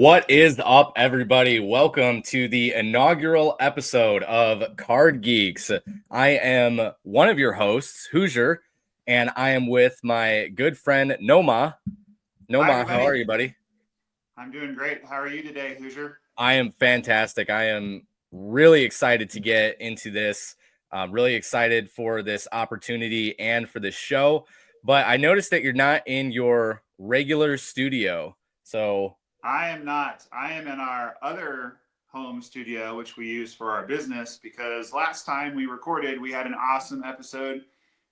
What is up, everybody? Welcome to the inaugural episode of Card Geeks. I am one of your hosts, Hoosier, and I am with my good friend, Nomah. Hi, Nomah, how are everybody. you, buddy? I'm doing great. How are you today, Hoosier? I am fantastic. I am really excited to get into this. Really excited for this opportunity and for this show. But I noticed that you're not in your regular studio. So I am not. I am in our other home studio, which we use for our business, because last time we recorded, we had an awesome episode.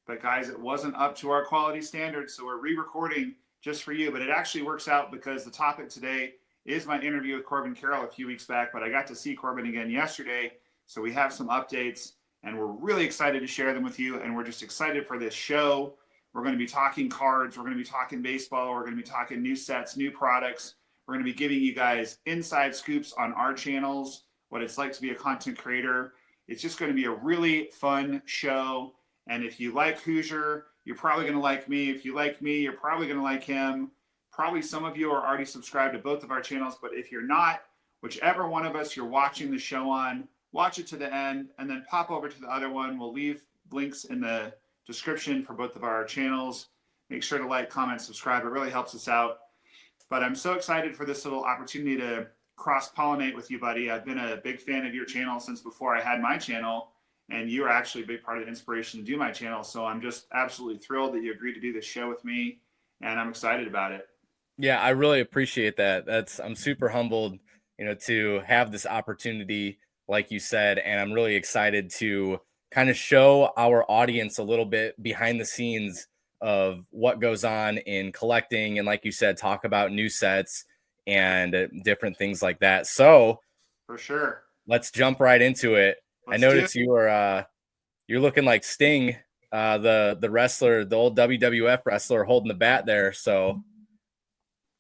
But, guys, it wasn't up to our quality standards. So we're re recording just for you. But it actually works out because the topic today is my interview with Corbin Carroll a few weeks back. But I got to see Corbin again yesterday. So we have some updates, and we're really excited to share them with you. And we're just excited for this show. We're going to be talking cards. We're going to be talking baseball. We're going to be talking new sets, new products. We're going to be giving you guys inside scoops on our channels, what it's like to be a content creator. It's just going to be a really fun show. And if you like Hoosier, you're probably going to like me. If you like me, you're probably going to like him. Probably some of you are already subscribed to both of our channels, but if you're not, whichever one of us you're watching the show on, watch it to the end and then pop over to the other one. We'll leave links in the description for both of our channels. Make sure to like, comment, subscribe. It really helps us out. But I'm so excited for this little opportunity to cross-pollinate with you, buddy. I've been a big fan of your channel since before I had my channel, and you are actually a big part of the inspiration to do my channel. So I'm just absolutely thrilled that you agreed to do this show with me, and I'm excited about it. yeah, I really appreciate that. I'm super humbled, to have this opportunity, like you said, and I'm really excited to kind of show our audience a little bit behind the scenes of what goes on in collecting, and like you said, talk about new sets and different things like that. So For sure. let's jump right into it. I Let's do it. noticed you're looking like Sting, the wrestler, the old WWF wrestler, holding the bat there. So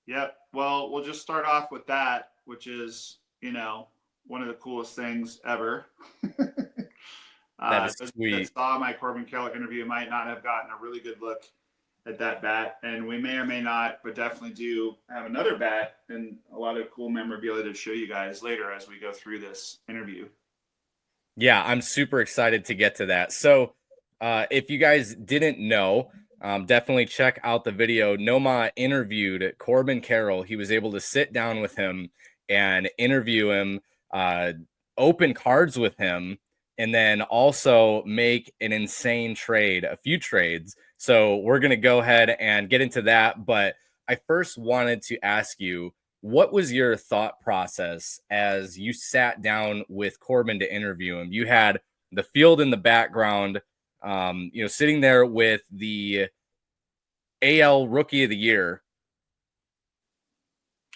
Yep. Well, we'll just start off with that, which is, one of the coolest things ever. that is Those that sweet. saw my Corbin Carroll interview might not have gotten a really good look at that bat, and we may or may not, but definitely do have another bat and a lot of cool memorabilia to show you guys later as we go through this interview. Yeah, I'm super excited to get to that. So, if you guys didn't know, definitely check out the video. Nomah interviewed Corbin Carroll. He was able to sit down with him and interview him, uh, open cards with him, and then also make an insane trade, a few trades. So, we're going to go ahead and get into that. But I first wanted to ask you, what was your thought process as you sat down with Corbin to interview him? You had the field in the background, sitting there with the AL Rookie of the Year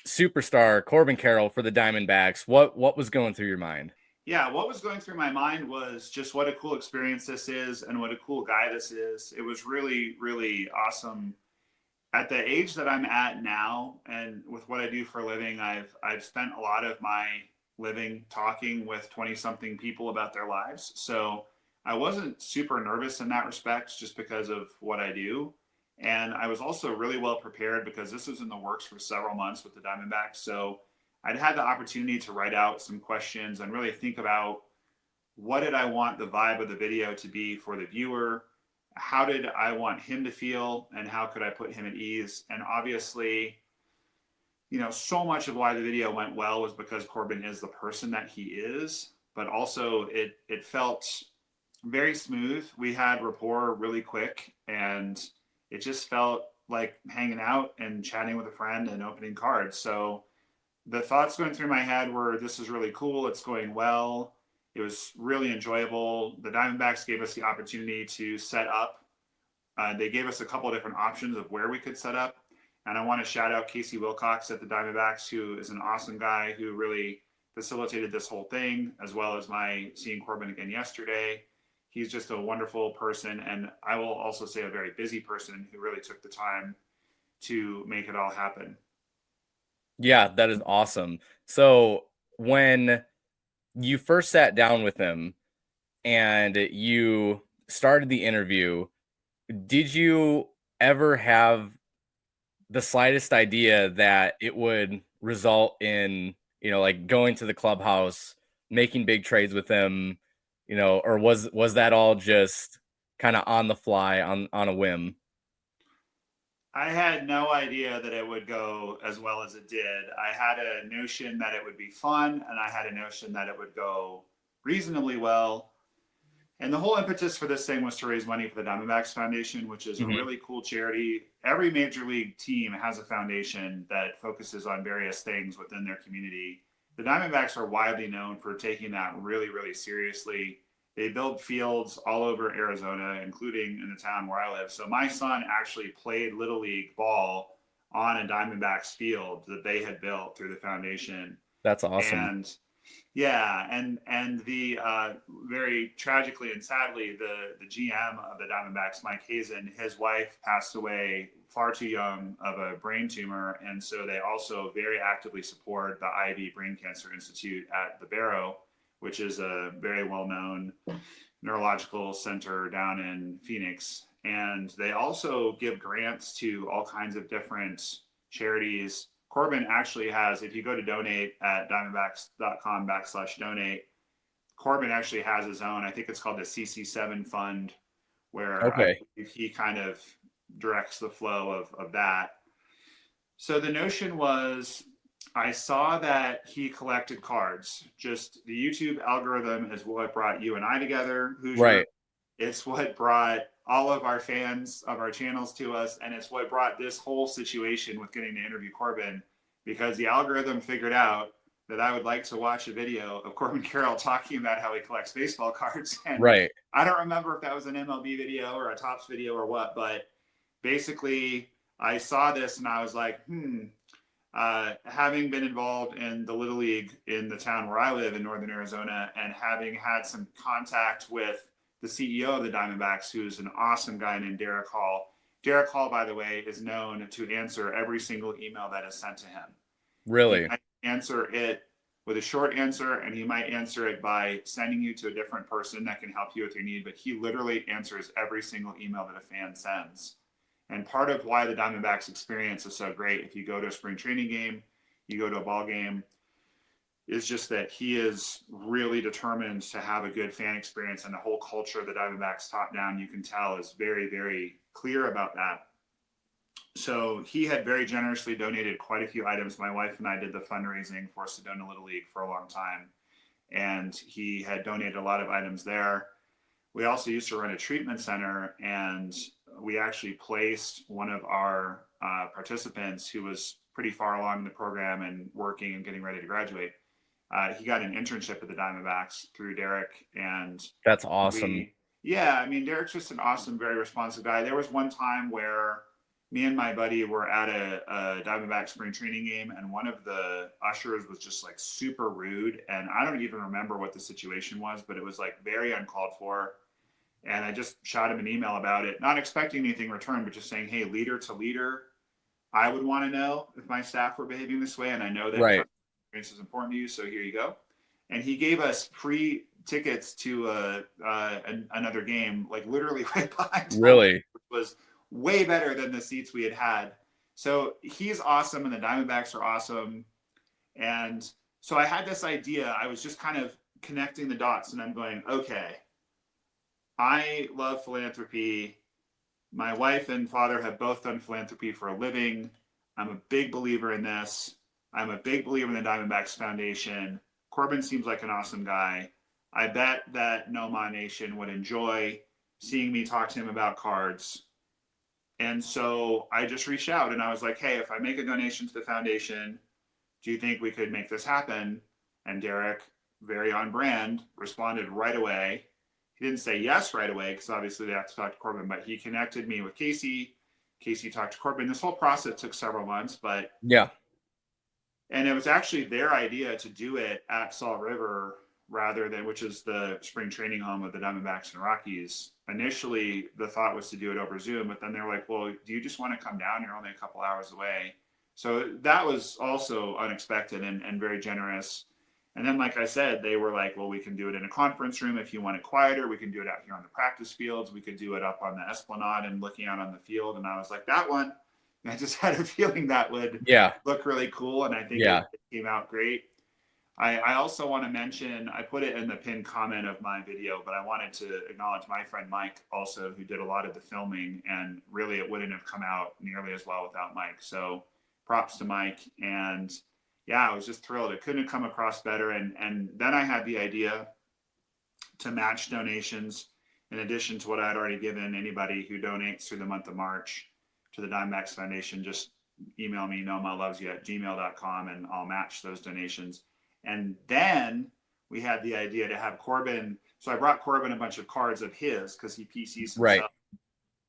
superstar Corbin Carroll for the Diamondbacks. What was going through your mind? Yeah, what was going through my mind was just what a cool experience this is and what a cool guy this is. It was really, really awesome. At the age that I'm at now, and with what I do for a living, I've spent a lot of my living talking with 20 something people about their lives. So I wasn't super nervous in that respect just because of what I do. And I was also really well prepared because this was in the works for several months with the Diamondbacks. So I'd had the opportunity to write out some questions and really think about what did I want the vibe of the video to be for the viewer? How did I want him to feel? And how could I put him at ease? And obviously, so much of why the video went well was because Corbin is the person that he is, but also it felt very smooth. We had rapport really quick, and it just felt like hanging out and chatting with a friend and opening cards. So the thoughts going through my head were, this is really cool. It's going well. It was really enjoyable. The Diamondbacks gave us the opportunity to set up. They gave us a couple of different options of where we could set up. And I want to shout out Casey Wilcox at the Diamondbacks, who is an awesome guy who really facilitated this whole thing, as well as my seeing Corbin again yesterday. He's just a wonderful person. And I will also say a very busy person who really took the time to make it all happen. Yeah, that is awesome. So when you first sat down with him and you started the interview, did you ever have the slightest idea that it would result in, like going to the clubhouse, making big trades with him, or was that all just kind of on the fly on a whim? I had no idea that it would go as well as it did. I had a notion that it would be fun, and I had a notion that it would go reasonably well. And the whole impetus for this thing was to raise money for the Diamondbacks Foundation, which is a Mhm. really cool charity. Every major league team has a foundation that focuses on various things within their community. The Diamondbacks are widely known for taking that really, really seriously. They build fields all over Arizona, including in the town where I live. So my son actually played Little League ball on a Diamondbacks field that they had built through the foundation. That's awesome. And yeah, and the very tragically and sadly, the GM of the Diamondbacks, Mike Hazen, his wife passed away far too young of a brain tumor, and so they also very actively support the Ivey Brain Cancer Institute at the Barrow, which is a very well-known neurological center down in Phoenix. And they also give grants to all kinds of different charities. Corbin actually has, if you go to donate at diamondbacks.com/donate, Corbin actually has his own, I think it's called the CC7 Fund, where I Okay. believe he kind of directs the flow of that. So the notion was I saw that he collected cards. Just the YouTube algorithm is what brought you and I together, Hoosier. Right. It's what brought all of our fans of our channels to us. And it's what brought this whole situation with getting to interview Corbin, because the algorithm figured out that I would like to watch a video of Corbin Carroll talking about how he collects baseball cards. And Right. I don't remember if that was an MLB video or a Topps video or what, but basically I saw this and I was like, having been involved in the Little League in the town where I live in northern Arizona, and having had some contact with the CEO of the Diamondbacks, who's an awesome guy named Derek Hall. Derek Hall, by the way, is known to answer every single email that is sent to him. He Really? might answer it with a short answer, and he might answer it by sending you to a different person that can help you with your need, but he literally answers every single email that a fan sends. And part of why the Diamondbacks experience is so great, if you go to a spring training game, you go to a ball game, is just that he is really determined to have a good fan experience, and the whole culture of the Diamondbacks top down, you can tell, is very, very clear about that. So he had very generously donated quite a few items. My wife and I did the fundraising for Sedona Little League for a long time, and he had donated a lot of items there. We also used to run a treatment center, and we actually placed one of our participants who was pretty far along in the program and working and getting ready to graduate. He got an internship at the Diamondbacks through Derek, and That's awesome. we, yeah, I mean, Derek's just an awesome, very responsive guy. There was one time where me and my buddy were at a Diamondback spring training game, and one of the ushers was just like super rude, and I don't even remember what the situation was, but it was like very uncalled for. And I just shot him an email about it, not expecting anything in return, but just saying, hey, leader to leader, I would want to know if my staff were behaving this way. And I know that Right. experience is important to you. So here you go. And he gave us free tickets to another game, like literally right behind him, Really? which was way better than the seats we had had. So he's awesome, and the Diamondbacks are awesome. And so I had this idea. I was just kind of connecting the dots, and I'm going, okay, I love philanthropy. My wife and father have both done philanthropy for a living. I'm a big believer in this. I'm a big believer in the Diamondbacks Foundation. Corbin seems like an awesome guy. I bet that Nomah Nation would enjoy seeing me talk to him about cards. And so I just reached out and I was like, hey, if I make a donation to the foundation, do you think we could make this happen? And Derek, very on brand, responded right away. He didn't say yes right away because obviously they have to talk to Corbin, but he connected me with Casey. Casey talked to Corbin. This whole process took several months, Yeah. and it was actually their idea to do it at Salt River rather than, which is the spring training home of the Diamondbacks and Rockies. Initially, the thought was to do it over Zoom, but then they're like, well, do you just want to come down? You're only a couple hours away. So that was also unexpected and very generous. And then, like I said, they were like, well, we can do it in a conference room if you want it quieter. We can do it out here on the practice fields. We could do it up on the Esplanade and looking out on the field. And I was like, that one. I just had a feeling that would Yeah. look really cool, and I think Yeah. it came out great. I also want to mention, I put it in the pinned comment of my video, but I wanted to acknowledge my friend Mike also, who did a lot of the filming, and really it wouldn't have come out nearly as well without Mike. So props to Mike. And yeah, I was just thrilled. It couldn't have come across better. And then I had the idea to match donations in addition to what I had already given anybody who donates through the month of March to the Diamondbacks Foundation. Just email me, nomahlovesyah@gmail.com, and I'll match those donations. And then we had the idea to have Corbin. So I brought Corbin a bunch of cards of his because he PCs Right. himself.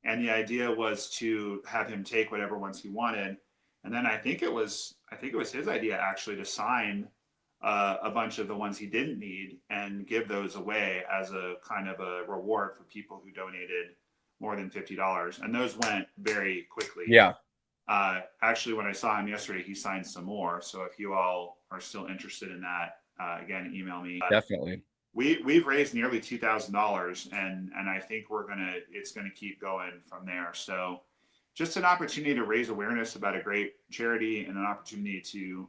And the idea was to have him take whatever ones he wanted. And then I think it was his idea actually to sign a bunch of the ones he didn't need and give those away as a kind of a reward for people who donated more than $50. And those went very quickly. Yeah. Actually, when I saw him yesterday, he signed some more. So if you all are still interested in that, again, email me. Definitely. We've raised nearly $2,000, and I think it's gonna keep going from there. So just an opportunity to raise awareness about a great charity, and an opportunity to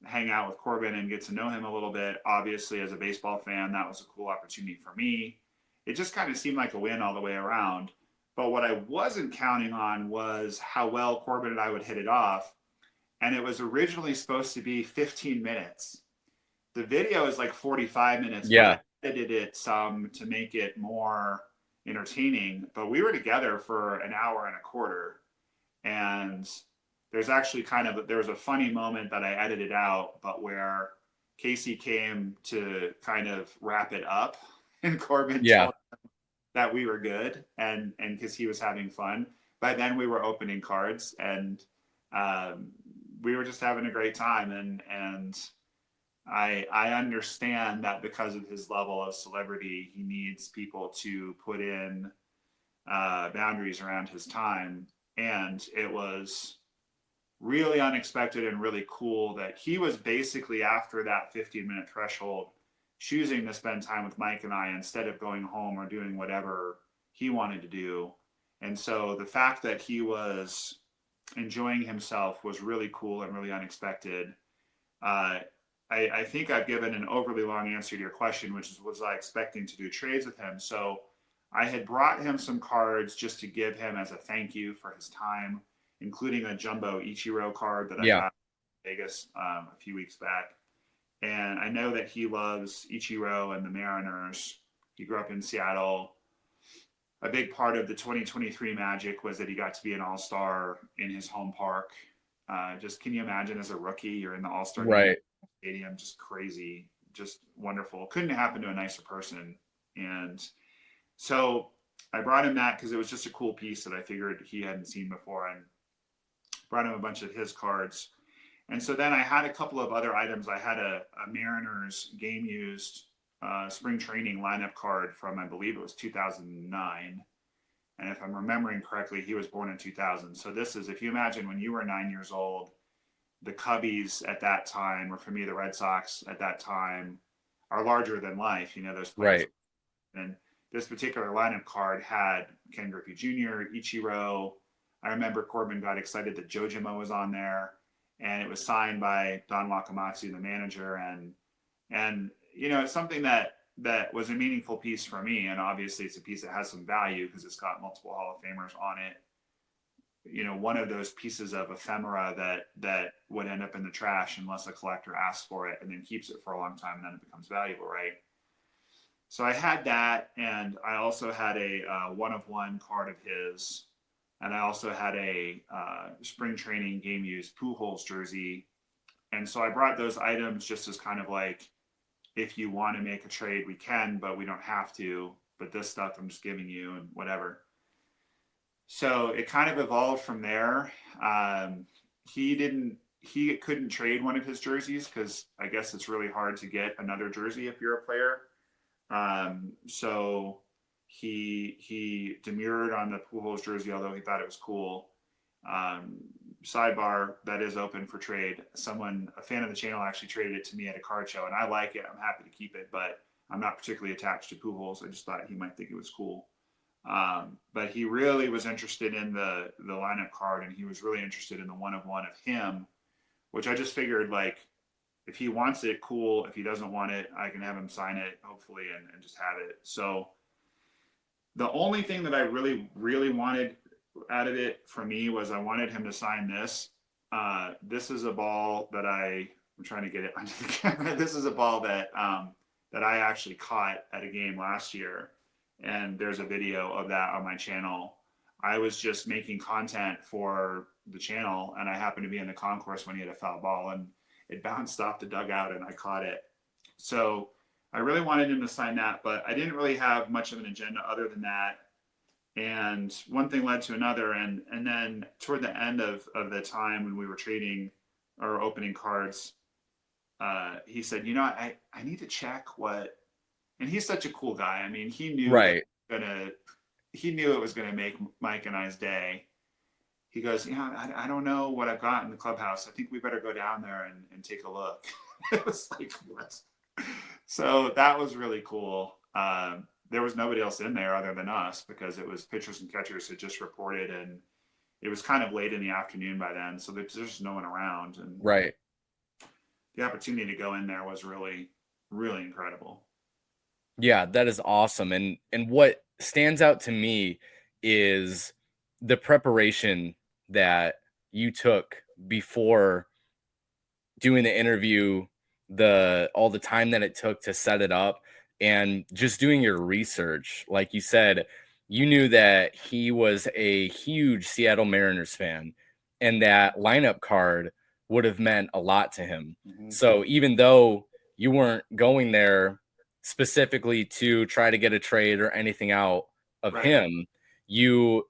hang out with Corbin and get to know him a little bit. Obviously, as a baseball fan, that was a cool opportunity for me. It just kind of seemed like a win all the way around. But what I wasn't counting on was how well Corbin and I would hit it off. And it was originally supposed to be 15 minutes. The video is like 45 minutes, Yeah. but I edited it some to make it more entertaining. But we were together for an hour and a quarter. And there's actually there was a funny moment that I edited out, but where Casey came to kind of wrap it up, and Corbin told him that we were good, and because he was having fun. By then we were opening cards, and we were just having a great time. And I understand that because of his level of celebrity, he needs people to put in boundaries around his time. And it was really unexpected and really cool that he was basically, after that 15-minute threshold, choosing to spend time with Mike and I instead of going home or doing whatever he wanted to do. And so the fact that he was enjoying himself was really cool and really unexpected. I think I've given an overly long answer to your question, which is, was I expecting to do trades with him? So I had brought him some cards just to give him as a thank you for his time, including a jumbo Ichiro card that I got in Vegas a few weeks back. And I know that he loves Ichiro and the Mariners. He grew up in Seattle. A big part of the 2023 magic was that he got to be an all-star in his home park. Just, can you imagine, as a rookie, you're in the all-star game stadium, just crazy, just wonderful. Couldn't happen to a nicer person. And so I brought him that because it was just a cool piece that I figured he hadn't seen before, and brought him a bunch of his cards. And so then I had a couple of other items. I had a Mariners game used spring training lineup card from, I believe it was 2009. And if I'm remembering correctly, he was born in 2000. So this is, if you imagine when you were 9 years old, the Cubbies at that time, or for me, the Red Sox at that time, are larger than life. You know, those players. Right. And this particular lineup card had Ken Griffey Jr., Ichiro. I remember Corbin got excited that Jojima was on there, and it was signed by Don Wakamatsu, the manager. And you know, it's something that was a meaningful piece for me. And obviously it's a piece that has some value because it's got multiple Hall of Famers on it. You know, one of those pieces of ephemera that would end up in the trash unless a collector asks for it and then keeps it for a long time, and then it becomes valuable, right? So I had that, and I also had a one-of-one card of his, and I also had a spring training game used Pujols jersey. And so I brought those items just as kind of like, if you want to make a trade, we can, but we don't have to. But this stuff I'm just giving you, and whatever. So it kind of evolved from there. He couldn't trade one of his jerseys because I guess it's really hard to get another jersey if you're a player. So he demurred on the Pujols jersey, although he thought it was cool. Sidebar, that is open for trade. A fan of the channel, actually traded it to me at a card show, and I like it. I'm happy to keep it, but I'm not particularly attached to Pujols. I just thought he might think it was cool. But he really was interested in the lineup card, and he was really interested in the one of him, which I just figured, like, if he wants it, cool. If he doesn't want it, I can have him sign it, hopefully, and just have it. So the only thing that I really, really wanted out of it for me was I wanted him to sign this. This is a ball that I'm trying to get it under the camera. This is a ball that that I actually caught at a game last year, and there's a video of that on my channel. I was just making content for the channel, and I happened to be in the concourse when he had a foul ball, and it bounced off the dugout, and I caught it. So I really wanted him to sign that, but I didn't really have much of an agenda other than that. And one thing led to another, and then toward the end of the time when we were trading or opening cards, he said, you know, I need to check what, and he's such a cool guy. I mean, Right. he knew it was gonna make Mike and I's day. He goes, yeah, I don't know what I've got in the clubhouse. I think we better go down there and take a look. It was like, what? So that was really cool. There was nobody else in there other than us because it was pitchers and catchers had just reported, and it was kind of late in the afternoon by then, so there's just no one around, and Right. the opportunity to go in there was really, really incredible. Yeah, that is awesome. And what stands out to me is the preparation that you took before doing the interview, the all the time that it took to set it up, and just doing your research. Like you said, you knew that he was a huge Seattle Mariners fan, and that lineup card would have meant a lot to him. Mm-hmm. So even though you weren't going there specifically to try to get a trade or anything out of Right. him, you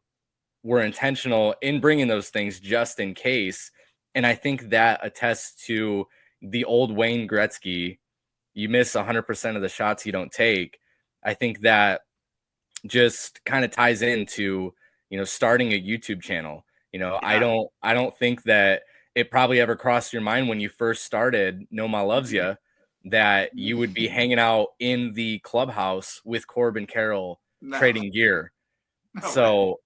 were intentional in bringing those things just in case. And I think that attests to the old Wayne Gretzky. You miss 100% of the shots you don't take. I think that just kind of ties into, starting a YouTube channel. Yeah. I don't think that it probably ever crossed your mind when you first started Nomah Loves Mm-hmm. Ya that you would be Mm-hmm. hanging out in the clubhouse with Corbin Carroll No, trading gear. no way. So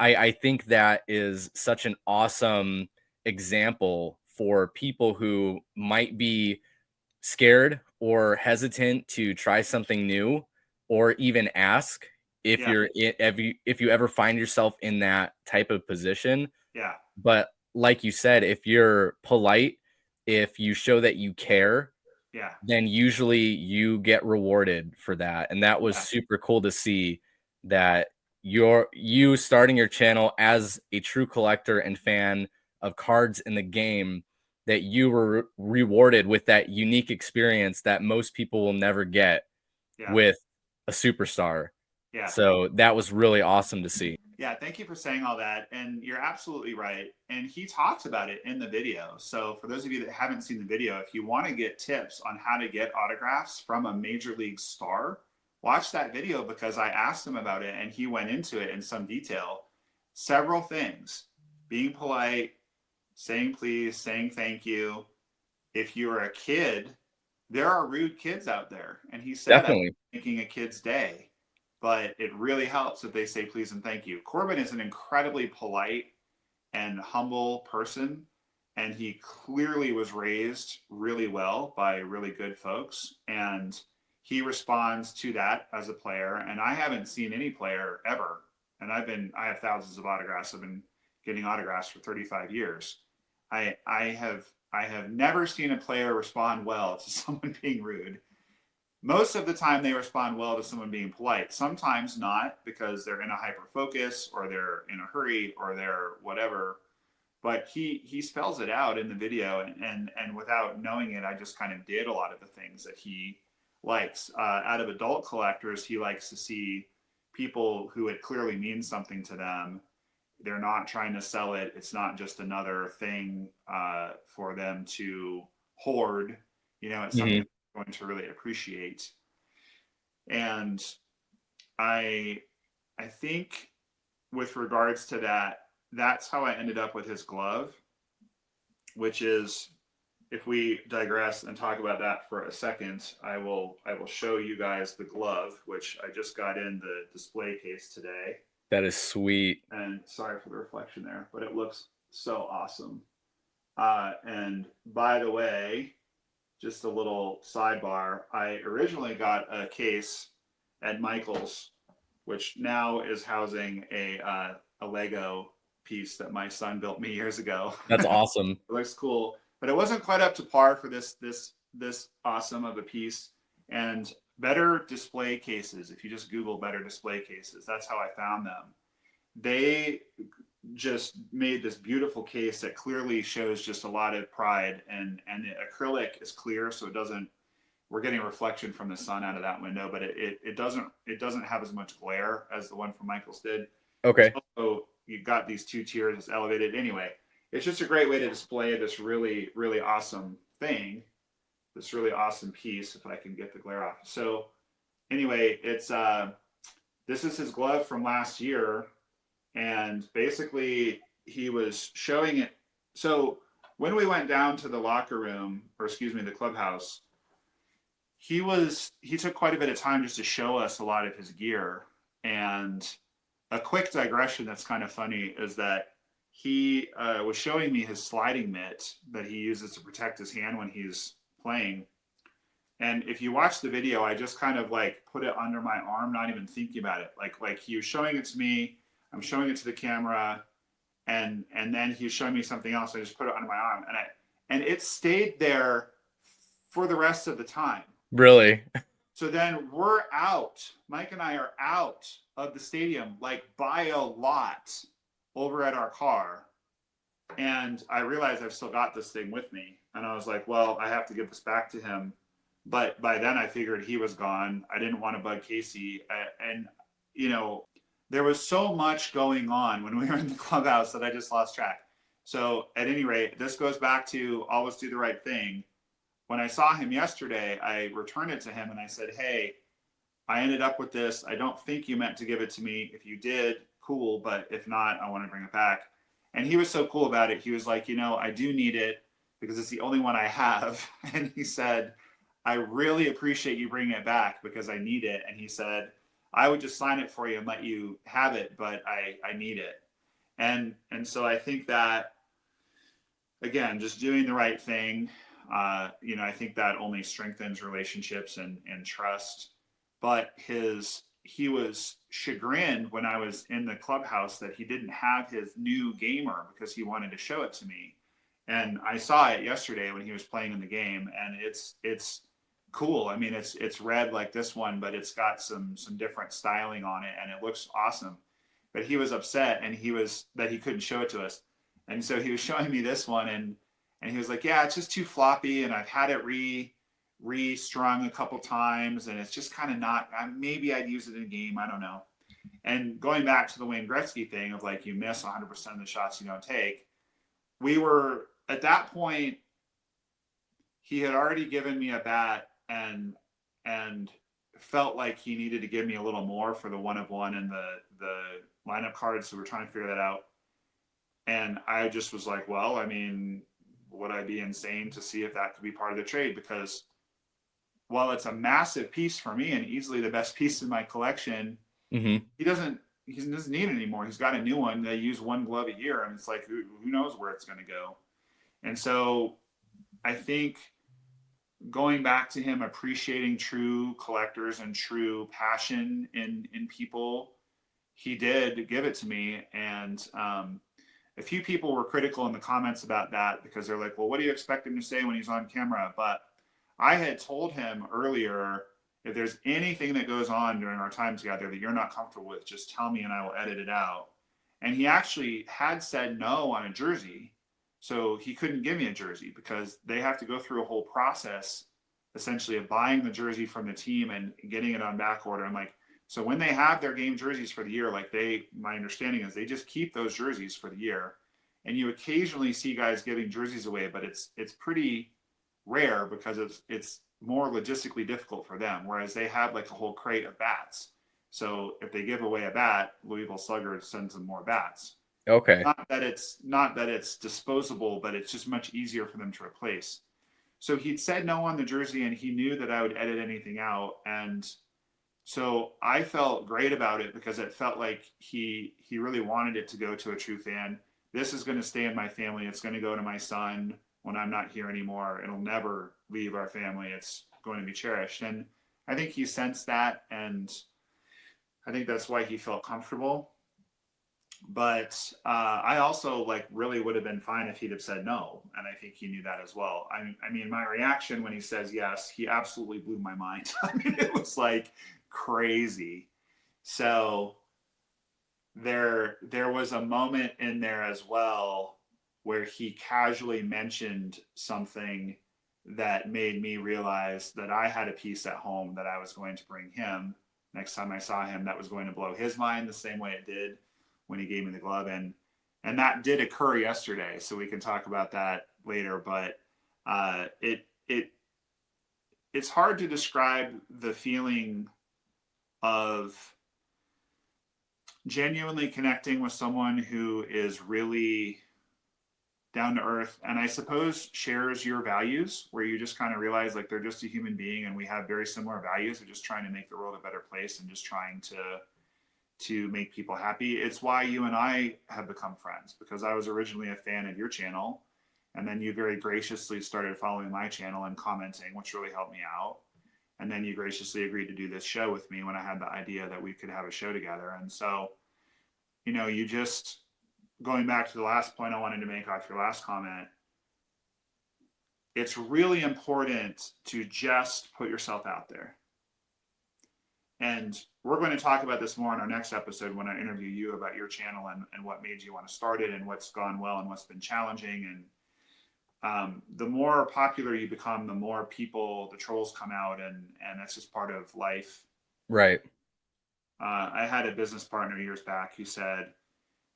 I think that is such an awesome example for people who might be scared or hesitant to try something new or even ask if Yeah. if you ever find yourself in that type of position. Yeah. But like you said, if you're polite, if you show that you care, Yeah. then usually you get rewarded for that. And that was Yeah. super cool to see that you starting your channel as a true collector and fan of cards in the game, that you were rewarded with that unique experience that most people will never get Yeah. with a superstar. Yeah. So that was really awesome to see. Yeah, thank you for saying all that. And you're absolutely right. And he talks about it in the video. So, for those of you that haven't seen the video, if you want to get tips on how to get autographs from a major league star, watch that video because I asked him about it and he went into it in some detail. Several things: being polite, saying please, saying thank you. If you're a kid, there are rude kids out there. And he said, I'm Definitely. making a kid's day, but it really helps if they say please and thank you. Corbin is an incredibly polite and humble person, and he clearly was raised really well by really good folks. And he responds to that as a player. And I haven't seen any player ever. And I have thousands of autographs. I've been getting autographs for 35 years. I have never seen a player respond well to someone being rude. Most of the time they respond well to someone being polite. Sometimes not because they're in a hyper focus or they're in a hurry or they're whatever. But he spells it out in the video, and without knowing it, I just kind of did a lot of the things that he likes. Out of adult collectors, he likes to see people who it clearly means something to them. They're not trying to sell it. It's not just another thing for them to hoard. It's something Mhm. they're going to really appreciate. And I I think with regards to that, that's how I ended up with his glove, which is if we digress and talk about that for a second, I will show you guys the glove, which I just got in the display case today. That is sweet. And sorry for the reflection there, but it looks so awesome. And by the way, just a little sidebar, I originally got a case at Michael's, which now is housing a Lego piece that my son built me years ago. That's awesome. It looks cool, but it wasn't quite up to par for this awesome of a piece. And better display cases, if you just Google better display cases, that's how I found them. They just made this beautiful case that clearly shows just a lot of pride, and the acrylic is clear, so it doesn't, we're getting reflection from the sun out of that window, but it doesn't have as much glare as the one from Michael's did. Okay. So you've got these two tiers, it's elevated. Anyway, it's just a great way to display this really, really awesome thing, this really awesome piece, if I can get the glare off. So anyway, it's this is his glove from last year. And basically, he was showing it. So when we went down to the locker room, or excuse me, the clubhouse, he took quite a bit of time just to show us a lot of his gear. And a quick digression that's kind of funny is that he was showing me his sliding mitt that he uses to protect his hand when he's playing. And if you watch the video, I just kind of like put it under my arm, not even thinking about it. Like he was showing it to me. I'm showing it to the camera, and then he's showing me something else. I just put it under my arm, and it stayed there for the rest of the time. Really? So then we're out. Mike and I are out of the stadium, like by a lot, over at our car. And I realized I've still got this thing with me, and I was like, well, I have to give this back to him. But by then I figured he was gone. I didn't want to bug Casey, and you know. There was so much going on when we were in the clubhouse that I just lost track. So at any rate, this goes back to always do the right thing. When I saw him yesterday, I returned it to him and I said, hey, I ended up with this. I don't think you meant to give it to me. If you did, cool. But if not, I want to bring it back. And he was so cool about it. He was like, I do need it because it's the only one I have. And he said, I really appreciate you bringing it back because I need it. And he said, I would just sign it for you and let you have it, but I need it. And so I think that, again, just doing the right thing, I think that only strengthens relationships and trust. But he was chagrined when I was in the clubhouse that he didn't have his new gamer because he wanted to show it to me. And I saw it yesterday when he was playing in the game, and it's cool. I mean, it's red like this one, but it's got some different styling on it, and it looks awesome. But he was upset, and that he couldn't show it to us. And so he was showing me this one, and he was like, yeah, it's just too floppy, and I've had it re-strung a couple times, and it's just kind of not, maybe I'd use it in a game, I don't know. And going back to the Wayne Gretzky thing of like, you miss 100% of the shots you don't take, we were, at that point, he had already given me a bat and felt like he needed to give me a little more for the 1-of-1 and the lineup cards. So we're trying to figure that out. And I just was like, well, I mean, would I be insane to see if that could be part of the trade? Because while it's a massive piece for me and easily the best piece in my collection, Mm-hmm. he doesn't need it anymore. He's got a new one. They use one glove a year, and it's like, who knows where it's going to go. And so I think going back to him appreciating true collectors and true passion in people, he did give it to me. And a few people were critical in the comments about that because they're like, well, what do you expect him to say when he's on camera? But I had told him earlier, if there's anything that goes on during our time together that you're not comfortable with, just tell me and I will edit it out. And he actually had said no on a jersey. So he couldn't give me a jersey because they have to go through a whole process essentially of buying the jersey from the team and getting it on back order. I'm like, so when they have their game jerseys for the year, like my understanding is they just keep those jerseys for the year. And you occasionally see guys giving jerseys away, but it's pretty rare because it's more logistically difficult for them. Whereas they have like a whole crate of bats. So if they give away a bat, Louisville Slugger sends them more bats. Okay. Not that it's disposable, but it's just much easier for them to replace. So he'd said no on the jersey, and he knew that I would edit anything out. And so I felt great about it because it felt like he really wanted it to go to a true fan. This is going to stay in my family. It's going to go to my son when I'm not here anymore. It'll never leave our family. It's going to be cherished. And I think he sensed that, and I think that's why he felt comfortable. But I also like really would have been fine if he'd have said no, and I think he knew that as well. I mean, my reaction when he says yes, he absolutely blew my mind. I mean, it was like crazy. So there was a moment in there as well where he casually mentioned something that made me realize that I had a piece at home that I was going to bring him next time I saw him, that was going to blow his mind the same way it did when he gave me the glove. And that did occur yesterday, so we can talk about that later. But it's hard to describe the feeling of genuinely connecting with someone who is really down to earth, and I suppose shares your values, where you just kind of realize like they're just a human being and we have very similar values of just trying to make the world a better place and just trying to make people happy. It's why you and I have become friends, because I was originally a fan of your channel, and then you very graciously started following my channel and commenting, which really helped me out. And then you graciously agreed to do this show with me when I had the idea that we could have a show together. And so, you know, you just, going back to the last point I wanted to make off your last comment, it's really important to just put yourself out there. And we're going to talk about this more in our next episode when I interview you about your channel and what made you want to start it and what's gone well and what's been challenging. And the more popular you become, the more people, the trolls come out, and that's just part of life. Right. I had a business partner years back who said,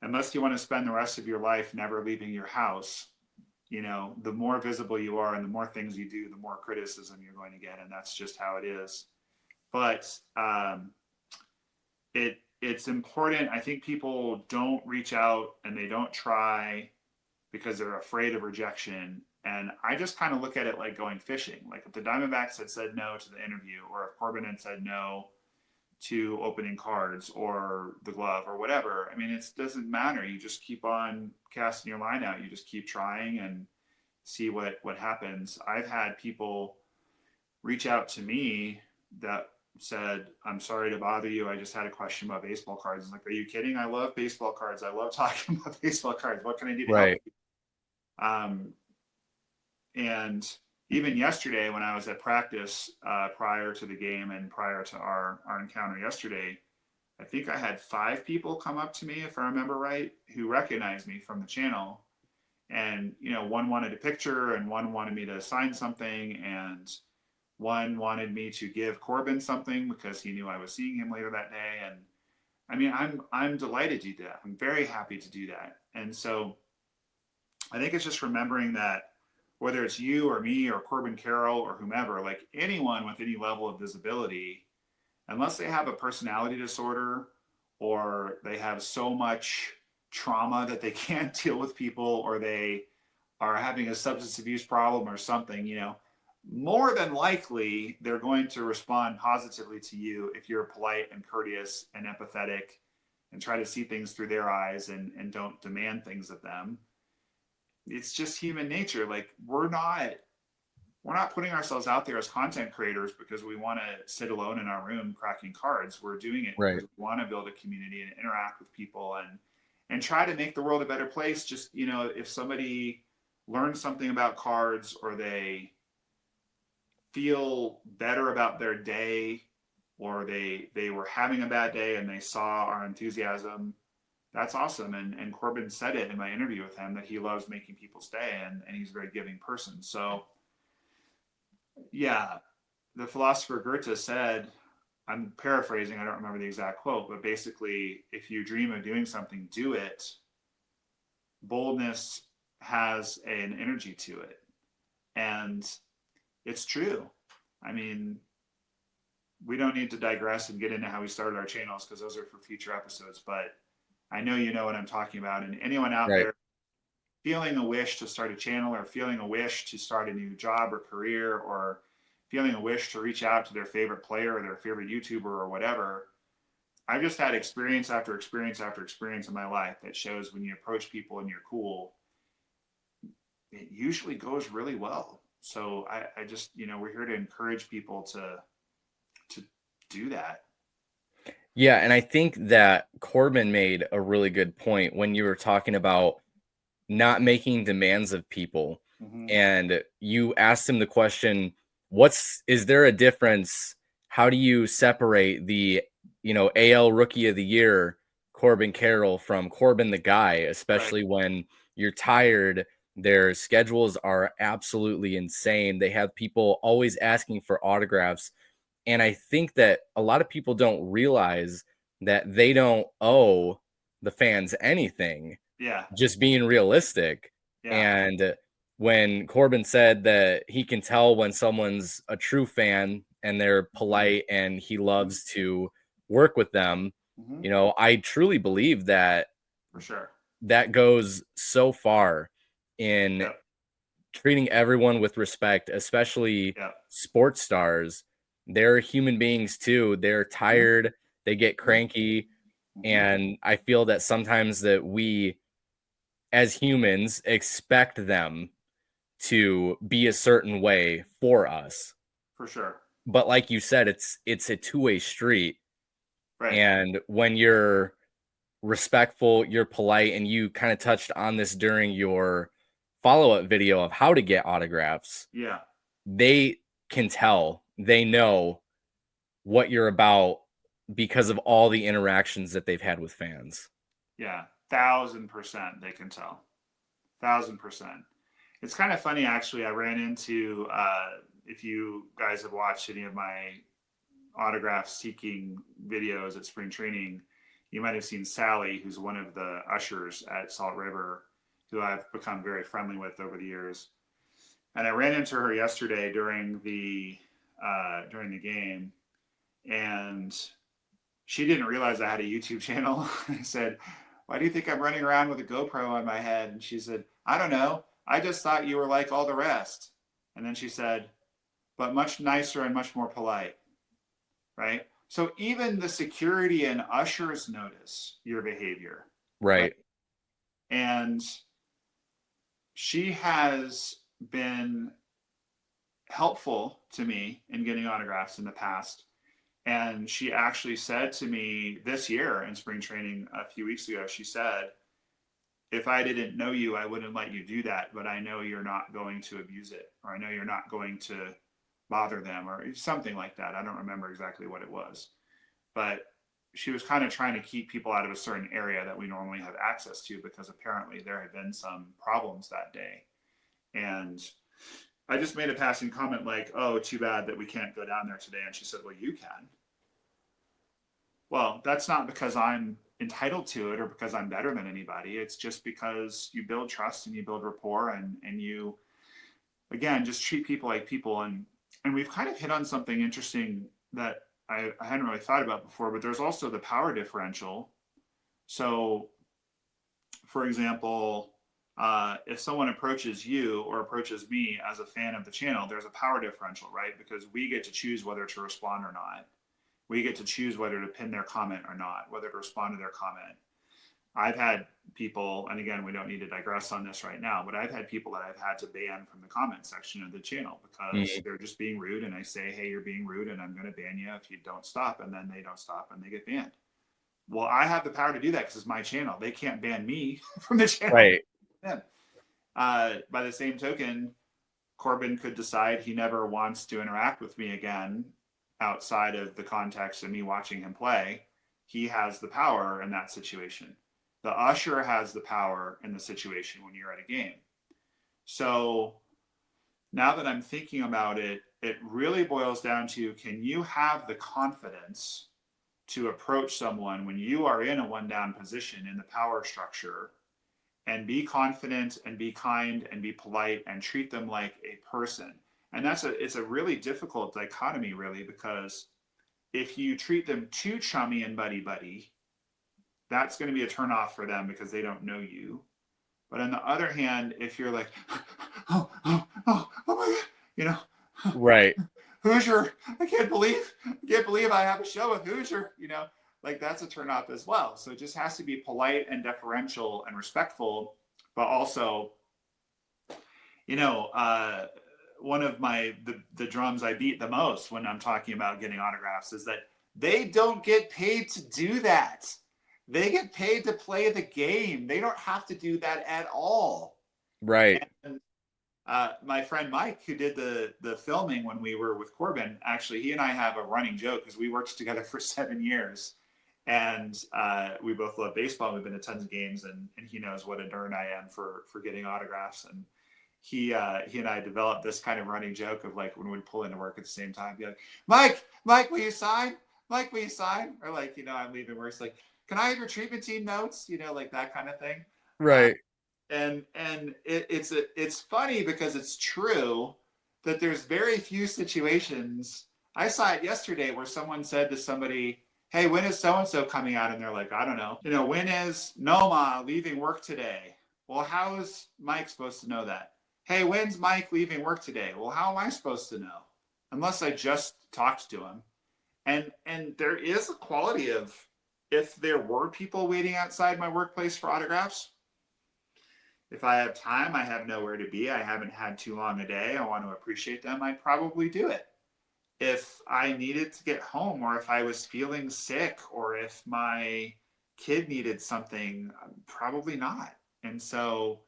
unless you want to spend the rest of your life never leaving your house, you know, the more visible you are and the more things you do, the more criticism you're going to get. And that's just how it is. But it's important. I think people don't reach out and they don't try because they're afraid of rejection. And I just kind of look at it like going fishing. Like if the Diamondbacks had said no to the interview, or if Corbin had said no to opening cards or the glove or whatever, I mean, it doesn't matter. You just keep on casting your line out. You just keep trying and see what happens. I've had people reach out to me that said, I'm sorry to bother you. I just had a question about baseball cards. I'm like, are you kidding? I love baseball cards. I love talking about baseball cards. What can I do to help you? And even yesterday when I was at practice prior to the game and prior to our encounter yesterday, I think I had 5 people come up to me, if I remember right, who recognized me from the channel. And, you know, one wanted a picture and one wanted me to sign something, and one wanted me to give Corbin something because he knew I was seeing him later that day. And I mean, I'm delighted to do that. I'm very happy to do that. And so I think it's just remembering that whether it's you or me or Corbin Carroll or whomever, like anyone with any level of visibility, unless they have a personality disorder or they have so much trauma that they can't deal with people, or they are having a substance abuse problem or something, you know, more than likely they're going to respond positively to you if you're polite and courteous and empathetic and try to see things through their eyes and don't demand things of them. It's just human nature. Like we're not putting ourselves out there as content creators because we want to sit alone in our room cracking cards. We're doing it because we want to build a community and interact with people and try to make the world a better place. Just, you know, if somebody learns something about cards, or they feel better about their day, or they were having a bad day and they saw our enthusiasm, that's awesome. And Corbin said it in my interview with him that he loves making people stay, and he's a very giving person. So yeah, the philosopher Goethe said, I'm paraphrasing, I don't remember the exact quote, but basically, if you dream of doing something, do it. Boldness has an energy to it. And it's true. I mean, we don't need to digress and get into how we started our channels because those are for future episodes, but I know you know what I'm talking about. And anyone out there feeling a wish to start a channel, or feeling a wish to start a new job or career, or feeling a wish to reach out to their favorite player or their favorite YouTuber or whatever. I've just had experience after experience after experience in my life that shows when you approach people and you're cool, it usually goes really well. So I just, we're here to encourage people to do that. Yeah, and I think that Corbin made a really good point when you were talking about not making demands of people. Mm-hmm. And you asked him the question, is there a difference? How do you separate the, AL Rookie of the Year, Corbin Carroll, from Corbin the guy, Right. especially when you're tired? Their schedules are absolutely insane. They have people always asking for autographs. And I think that a lot of people don't realize that they don't owe the fans anything, Yeah. just being realistic. Yeah. And when Corbin said that he can tell when someone's a true fan and they're polite and he Mm-hmm. loves to work with them, Mm-hmm. I truly believe that For sure. that goes so far in Yep. treating everyone with respect, especially Yep. sports stars. They're human beings too. They're Mm-hmm. tired, they get cranky, Mm-hmm. and I feel that sometimes that we as humans expect them to be a certain way for us. For sure. But like you said, it's a two-way street. Right. And when you're respectful, you're polite, and you kind of touched on this during your follow-up video of how to get autographs. Yeah. They can tell, they know what you're about because of all the interactions that they've had with fans. Yeah. 1,000% they can tell. 1,000%. It's kind of funny, actually. I ran into, if you guys have watched any of my autograph seeking videos at spring training, you might have seen Sally, who's one of the ushers at Salt River, who I've become very friendly with over the years. And I ran into her yesterday during the game, and she didn't realize I had a YouTube channel. I said, "Why do you think I'm running around with a GoPro on my head?" And she said, "I don't know. I just thought you were like all the rest." And then she said, "But much nicer and much more polite." Right? So even the security and ushers notice your behavior, right? Right. And she has been helpful to me in getting autographs in the past. And she actually said to me this year in spring training a few weeks ago, she said, "If I didn't know you, I wouldn't let you do that, but I know you're not going to abuse it, or I know you're not going to bother them," or something like that. I don't remember exactly what it was. But she was kind of trying to keep people out of a certain area that we normally have access to, because apparently there had been some problems that day. And I just made a passing comment like, "Oh, too bad that we can't go down there today." And she said, "Well, you can." Well, that's not because I'm entitled to it or because I'm better than anybody. It's just because you build trust and you build rapport, and you, again, just treat people like people. And we've kind of hit on something interesting that I hadn't really thought about before, but there's also the power differential. So, for example, if someone approaches you or approaches me as a fan of the channel, there's a power differential, right? Because we get to choose whether to respond or not. We get to choose whether to pin their comment or not, whether to respond to their comment. I've had people, and again, we don't need to digress on this right now, but I've had people that I've had to ban from the comment section of the channel because Mhm. they're just being rude. And I say, "Hey, you're being rude, and I'm going to ban you if you don't stop." And then they don't stop and they get banned. Well, I have the power to do that because it's my channel. They can't ban me from the channel. Right. Yeah. By the same token, Corbin could decide he never wants to interact with me again outside of the context of me watching him play. He has the power in that situation. The usher has the power in the situation when you're at a game. So now that I'm thinking about it, it really boils down to, can you have the confidence to approach someone when you are in a one down position in the power structure, and be confident and be kind and be polite and treat them like a person? And it's a really difficult dichotomy, really, because if you treat them too chummy and buddy buddy, that's going to be a turnoff for them because they don't know you. But on the other hand, if you're like, oh my God, you know, Right. Hoosier, I can't believe I have a show with Hoosier, you know, like that's a turn off as well. So it just has to be polite and deferential and respectful, but also, you know, one of the drums I beat the most when I'm talking about getting autographs is that they don't get paid to do that. They get paid to play the game. They don't have to do that at all. Right. And my friend Mike, who did the filming when we were with Corbin, actually, he and I have a running joke because we worked together for 7 years, and we both love baseball. We've been to tons of games, and he knows what a nerd I am for getting autographs. And he and I developed this kind of running joke of like when we'd pull into work at the same time, be like, Mike, will you sign? Mike, will you sign? Or like, you know, I'm leaving work, it's like, can I have your treatment team notes? You know, like that kind of thing. Right. And it's funny because it's true that there's very few situations. I saw it yesterday where someone said to somebody, hey, when is so and so coming out? And they're like, I don't know. You know, when is Nomah leaving work today? Well, how is Mike supposed to know that? Hey, when's Mike leaving work today? Well, how am I supposed to know? Unless I just talked to him. And there is a quality of, if there were people waiting outside my workplace for autographs, if I have time, I have nowhere to be, I haven't had too long a day, I want to appreciate them, I'd probably do it. If I needed to get home, or if I was feeling sick, or if my kid needed something, probably not. And so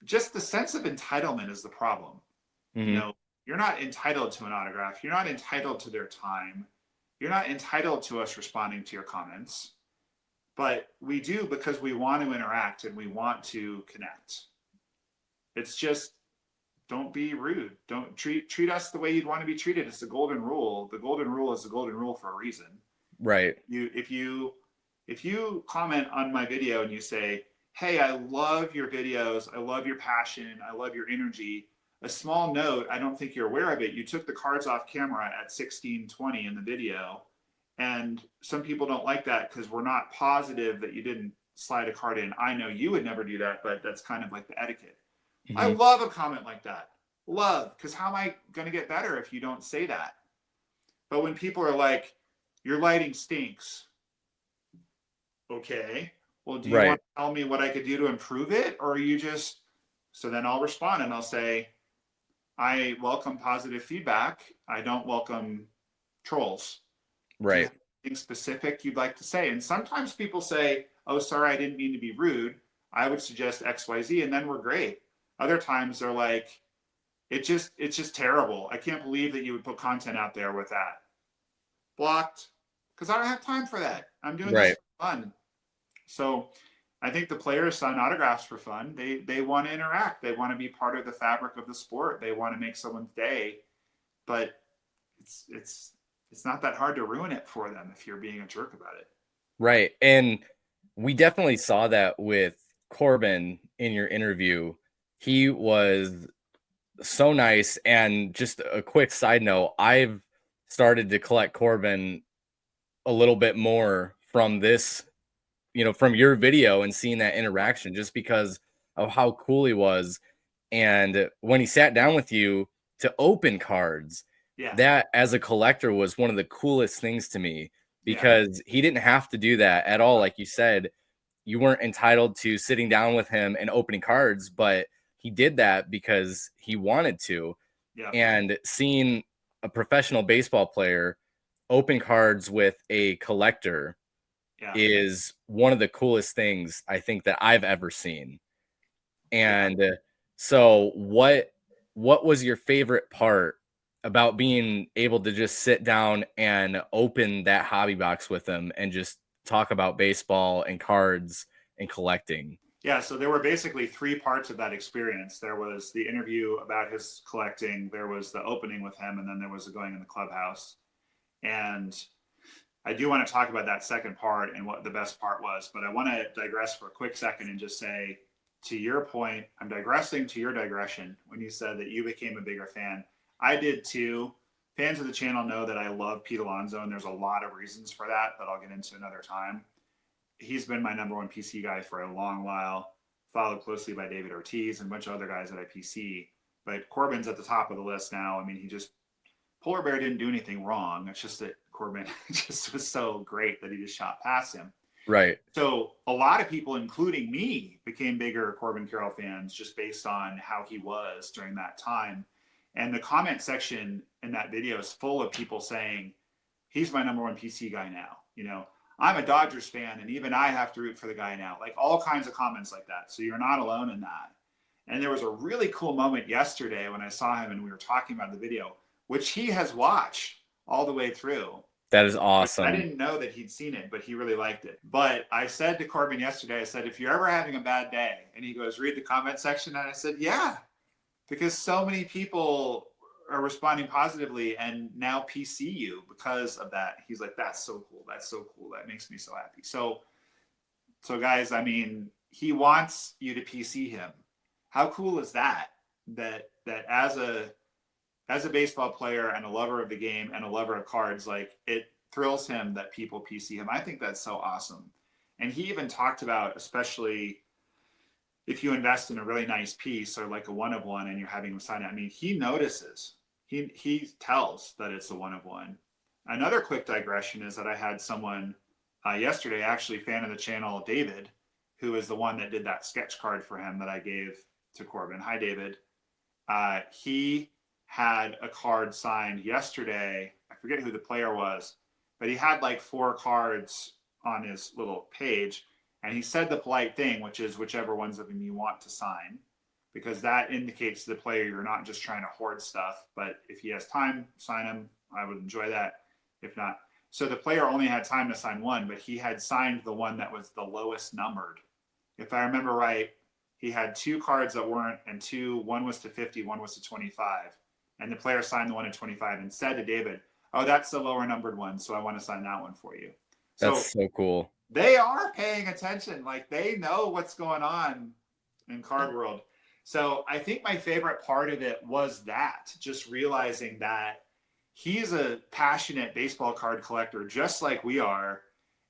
just the sense of entitlement is the problem. You Mm-hmm. know, you're not entitled to an autograph, you're not entitled to their time, you're not entitled to us responding to your comments, but we do because we want to interact and we want to connect. It's just, don't be rude. Don't treat us the way you'd want to be treated. It's the golden rule. The golden rule is the golden rule for a reason. Right. If you comment on my video and you say, hey, I love your videos, I love your passion, I love your energy, a small note, I don't think you're aware of it, you took the cards off camera at 16:20 in the video, and some people don't like that because we're not positive that you didn't slide a card in. I know you would never do that, but that's kind of like the etiquette. I Mm-hmm. love a comment like that. Love, because how am I going to get better if you don't say that? But when people are like, your lighting stinks. Okay. Well, do you Right. want to tell me what I could do to improve it? Or are you just, so then I'll respond and I'll say, I welcome positive feedback. I don't welcome trolls. Do you Right. have anything specific you'd like to say? And sometimes people say, oh, sorry, I didn't mean to be rude. I would suggest XYZ, and then we're great. Other times they're like, it's just terrible. I can't believe that you would put content out there with that. Blocked, because I don't have time for that. I'm doing this Right. for fun. So I think the players sign autographs for fun. They want to interact. They want to be part of the fabric of the sport. They want to make someone's day. But it's not that hard to ruin it for them if you're being a jerk about it. Right. And we definitely saw that with Corbin in your interview. He was so nice. And just a quick side note, I've started to collect Corbin a little bit more from this, from your video and seeing that interaction, just because of how cool he was. And when he sat down with you to open cards, Yeah, that as a collector was one of the coolest things to me, yeah, because he didn't have to do that at all. Like you said, you weren't entitled to sitting down with him and opening cards, but he did that because he wanted to. yeah, And seeing a professional baseball player open cards with a collector yeah, is one of the coolest things I think that I've ever seen. yeah. And so what was your favorite part about being able to just sit down and open that hobby box with him and just talk about baseball and cards and collecting? Yeah, so there were basically three parts of that experience. There was the interview about his collecting, there was the opening with him, and then there was the going in the clubhouse. And I do want to talk about that second part and what the best part was, but I want to digress for a quick second and just say, to your point, I'm digressing to your digression when you said that you became a bigger fan. I did too. Fans of the channel know that I love Pete Alonso, and there's a lot of reasons for that I'll get into another time. He's been my number one PC guy for a long while. followed closely by David Ortiz and a bunch of other guys at IPC. But Corbin's at the top of the list now. I mean, Polar Bear didn't do anything wrong. It's just that Corbin just was so great that he just shot past him. Right. So a lot of people, including me, became bigger Corbin Carroll fans just based on how he was during that time. And the comment section in that video is full of people saying, he's my number one PC guy now. You know, I'm a Dodgers fan and even I have to root for the guy now. Like all kinds of comments like that. So you're not alone in that. And there was a really cool moment yesterday when I saw him and we were talking about the video, which he has watched all the way through. That is awesome. I didn't know that he'd seen it, but he really liked it. But I said to Corbin yesterday, I said, if you're ever having a bad day, and he goes, read the comment section. And I said, yeah, because so many people are responding positively and now PC you because of that. He's like, that's so cool. That's so cool. That makes me so happy. So guys, I mean, he wants you to PC him. How cool is that? That as a baseball player and a lover of the game and a lover of cards, like it thrills him that people PC him. I think that's so awesome. And he even talked about, especially if you invest in a really nice piece or like a 1-of-1 and you're having him sign it, I mean, he notices, he tells that it's a 1-of-1. Another quick digression is that I had someone yesterday, actually fan of the channel, David, who is the one that did that sketch card for him that I gave to Corbin. Hi, David. He had a card signed yesterday. I forget who the player was, but he had like 4 cards on his little page. And he said the polite thing, which is whichever ones of them you want to sign, because that indicates to the player you're not just trying to hoard stuff. But if he has time, sign them. I would enjoy that. If not. So the player only had time to sign 1, but he had signed the one that was the lowest numbered. If I remember right, he had 2 cards that weren't, and one was to 50, one was to 25. And the player signed the one at 25 and said to David, oh, that's the lower numbered one, so I want to sign that one for you. That's so cool. They are paying attention. Like they know what's going on in card world. So I think my favorite part of it was that, just realizing that he's a passionate baseball card collector, just like we are.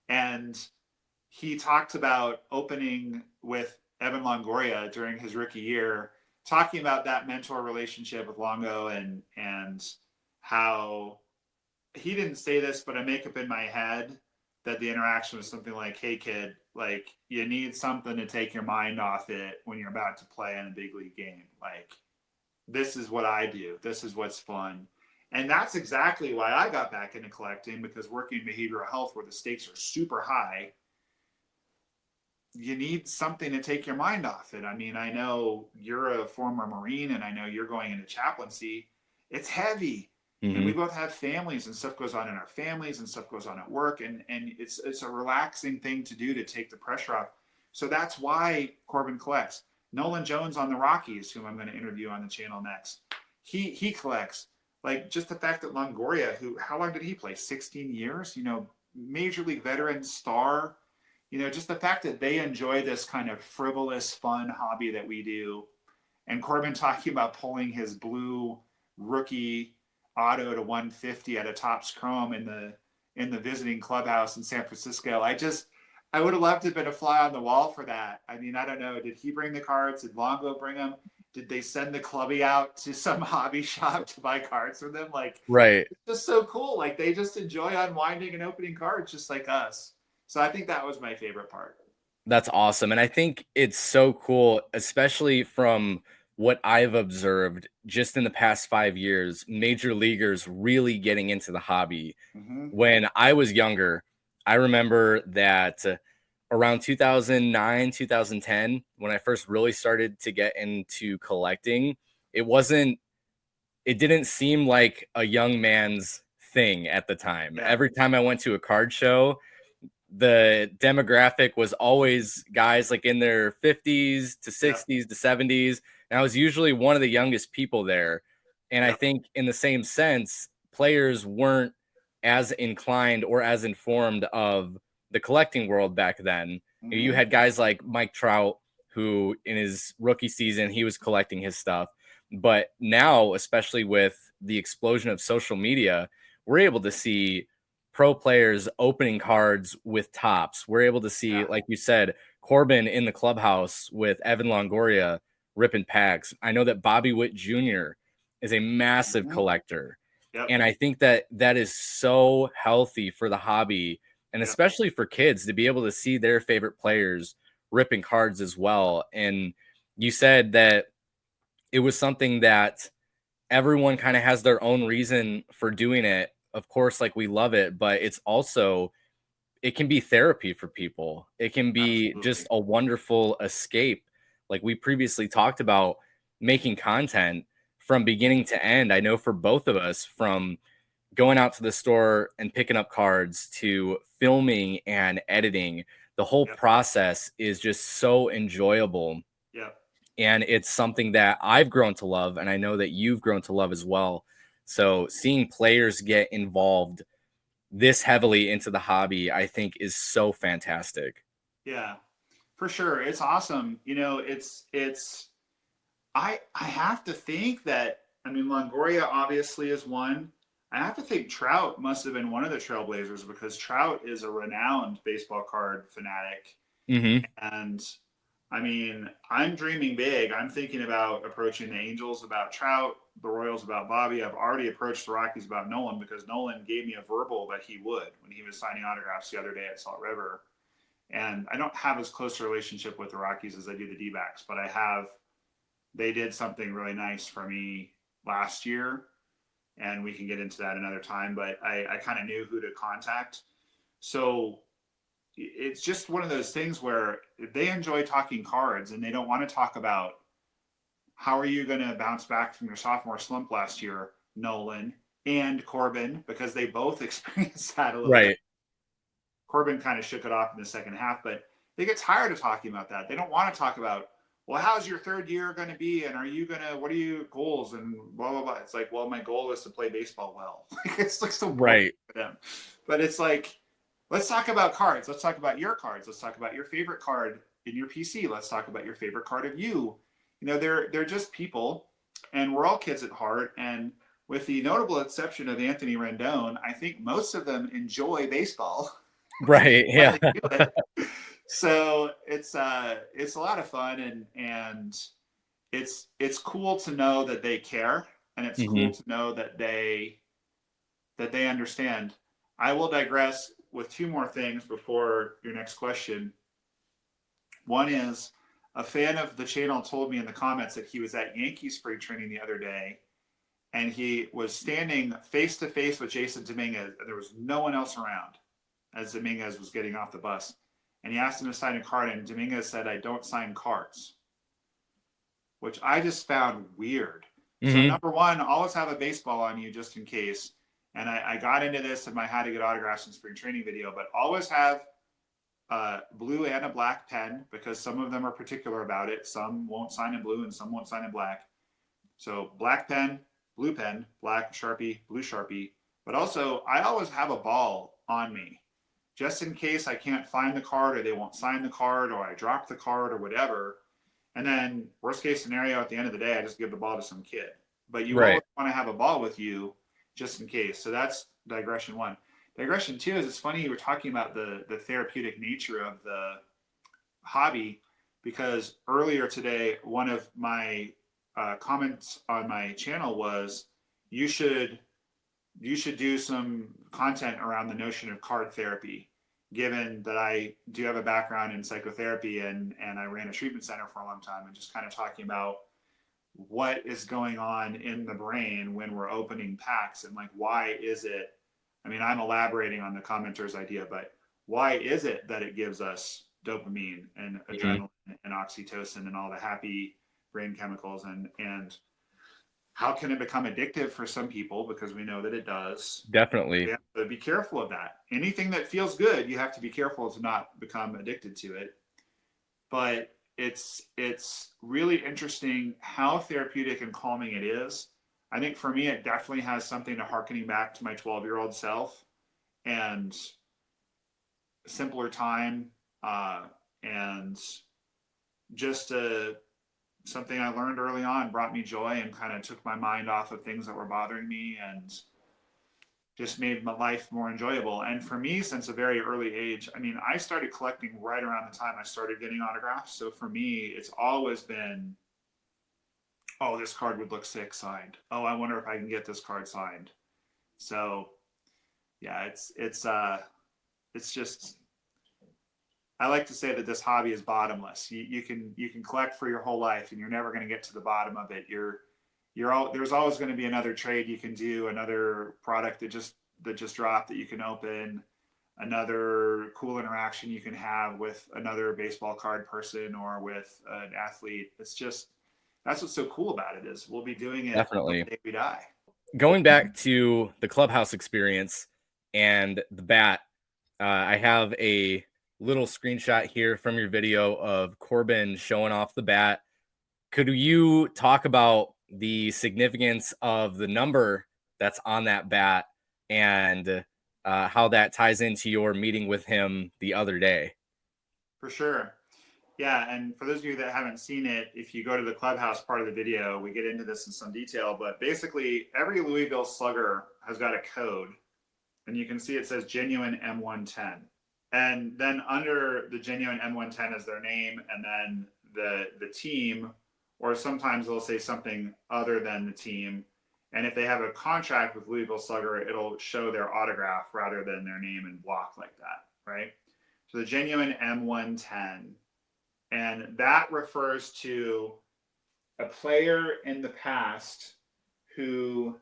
And he talked about opening with Evan Longoria during his rookie year, talking about that mentor relationship with Longo and how he didn't say this, but I make up in my head that the interaction was something like, hey kid, like you need something to take your mind off it when you're about to play in a big league game. Like this is what I do. This is what's fun. And that's exactly why I got back into collecting, because working in behavioral health where the stakes are super high, you need something to take your mind off it. I mean, I know you're a former Marine and I know you're going into chaplaincy. It's heavy. Mm-hmm. And we both have families and stuff goes on in our families and stuff goes on at work. And it's a relaxing thing to do to take the pressure off. So that's why Corbin collects. Nolan Jones on the Rockies, whom I'm going to interview on the channel next, he collects. Like just the fact that Longoria, how long did he play? 16 years, major league veteran, star, just the fact that they enjoy this kind of frivolous, fun hobby that we do. And Corbin talking about pulling his blue rookie auto to 150 at a Topps Chrome in the visiting clubhouse in San Francisco. I would have loved to have been a fly on the wall for that. I mean, I don't know. Did he bring the cards? Did Longo bring them? Did they send the clubby out to some hobby shop to buy cards for them? Like, right. It's just so cool. Like they just enjoy unwinding and opening cards just like us. So I think that was my favorite part. That's awesome. And I think it's so cool, especially from what I've observed just in the past 5 years, major leaguers really getting into the hobby. Mm-hmm. When I was younger, I remember that around 2009, 2010, when I first really started to get into collecting, it didn't seem like a young man's thing at the time. Yeah. Every time I went to a card show, the demographic was always guys like in their 50s to 60s to 70s. And I was usually one of the youngest people there. And I think in the same sense, players weren't as inclined or as informed of the collecting world back then. Mm-hmm. You had guys like Mike Trout, who in his rookie season, he was collecting his stuff. But now, especially with the explosion of social media, we're able to see pro players opening cards with Topps. We're able to see, like you said, Corbin in the clubhouse with Evan Longoria ripping packs. I know that Bobby Witt Jr. is a massive collector. Yep. And I think that that is so healthy for the hobby, and especially for kids to be able to see their favorite players ripping cards as well. And you said that it was something that everyone kind of has their own reason for doing it. Of course, like we love it, but it's also, it can be therapy for people. It can be just Absolutely. a wonderful escape. Like we previously talked about, making content from beginning to end. I know for both of us, from going out to the store and picking up cards to filming and editing, the whole Yep. process is just so enjoyable. Yep. And it's something that I've grown to love, and I know that you've grown to love as well. So seeing players get involved this heavily into the hobby, I think is so fantastic. Yeah, for sure. It's awesome. You know, I have to think that, I mean, Longoria obviously is one. I have to think Trout must have been one of the trailblazers, because Trout is a renowned baseball card fanatic. Mm-hmm. And I mean, I'm dreaming big. I'm thinking about approaching the Angels about Trout, the Royals about Bobby. I've already approached the Rockies about Nolan, because Nolan gave me a verbal that he would when he was signing autographs the other day at Salt River. And I don't have as close a relationship with the Rockies as I do the D-backs, but I have. They did something really nice for me last year, and we can get into that another time. But I kind of knew who to contact. So it's just one of those things where they enjoy talking cards, and they don't want to talk about how are you going to bounce back from your sophomore slump last year, Nolan and Corbin, because they both experienced that a little bit. Right. Corbin kind of shook it off in the second half, but they get tired of talking about that. They don't want to talk about, well, how's your third year going to be? And what are your goals? And blah, blah, blah. It's like, well, my goal is to play baseball well. It's like so boring Right. for them. But it's like, let's talk about cards. Let's talk about your cards. Let's talk about your favorite card in your PC. Let's talk about your favorite card of you. You know, they're just people, and we're all kids at heart. And with the notable exception of Anthony Rendon, I think most of them enjoy baseball. Right. Yeah. They do it. So it's a lot of fun, and it's cool to know that they care, and it's cool Mm-hmm. to know that they understand. I will digress with two more things before your next question. One is, a fan of the channel told me in the comments that he was at Yankee spring training the other day, and he was standing face to face with Jason Dominguez, and there was no one else around as Dominguez was getting off the bus. And he asked him to sign a card, and Dominguez said, "I don't sign cards," which I just found weird. So Mm-hmm. number one, always have a baseball on you just in case. And I got into this in my how to get autographs in spring training video, but always have a blue and a black pen, because some of them are particular about it. Some won't sign in blue and some won't sign in black. So black pen, black Sharpie, blue Sharpie. But also, I always have a ball on me, just in case I can't find the card, or they won't sign the card, or I drop the card, or whatever. And then worst case scenario, at the end of the day, I just give the ball to some kid. But you Right. always want to have a ball with you just in case. So that's digression one. Digression two is, it's funny you were talking about the therapeutic nature of the hobby, because earlier today, one of my comments on my channel was, you should do some content around the notion of card therapy, given that I do have a background in psychotherapy, and I ran a treatment center for a long time, and just kind of talking about what is going on in the brain when we're opening packs, and like, why is it, I mean, I'm elaborating on the commenter's idea, but why is it that it gives us dopamine and Mm-hmm. adrenaline and oxytocin and all the happy brain chemicals, and how can it become addictive for some people, because we know that it does. We Definitely. have to be careful of that. Anything that feels good, you have to be careful to not become addicted to it. But it's really interesting how therapeutic and calming it is. I think for me, it definitely has something to harkening back to my 12-year-old self, and simpler time, and just something I learned early on brought me joy and kind of took my mind off of things that were bothering me. And just made my life more enjoyable. And for me, since a very early age, I mean, I started collecting right around the time I started getting autographs. So for me, it's always been, oh, this card would look sick signed. Oh, I wonder if I can get this card signed. So yeah, it's just, I like to say that this hobby is bottomless. You can collect for your whole life, and you're never going to get to the bottom of it. There's always going to be another trade you can do, another product that just dropped that you can open, another cool interaction you can have with another baseball card person or with an athlete. It's just, that's what's so cool about it, is we'll be doing it till Definitely. the day we die. Going back to the clubhouse experience and the bat, I have a little screenshot here from your video of Corbin showing off the bat. Could you talk about the significance of the number that's on that bat and how that ties into your meeting with him the other day? For sure. Yeah, and for those of you that haven't seen it, if you go to the clubhouse part of the video, we get into this in some detail, but basically every Louisville Slugger has got a code, and you can see it says genuine M110. And then under the genuine M110 is their name, and then the team, or sometimes they'll say something other than the team. And if they have a contract with Louisville Slugger, it'll show their autograph rather than their name in block like that, right? So the genuine M110, and that refers to a player in the past who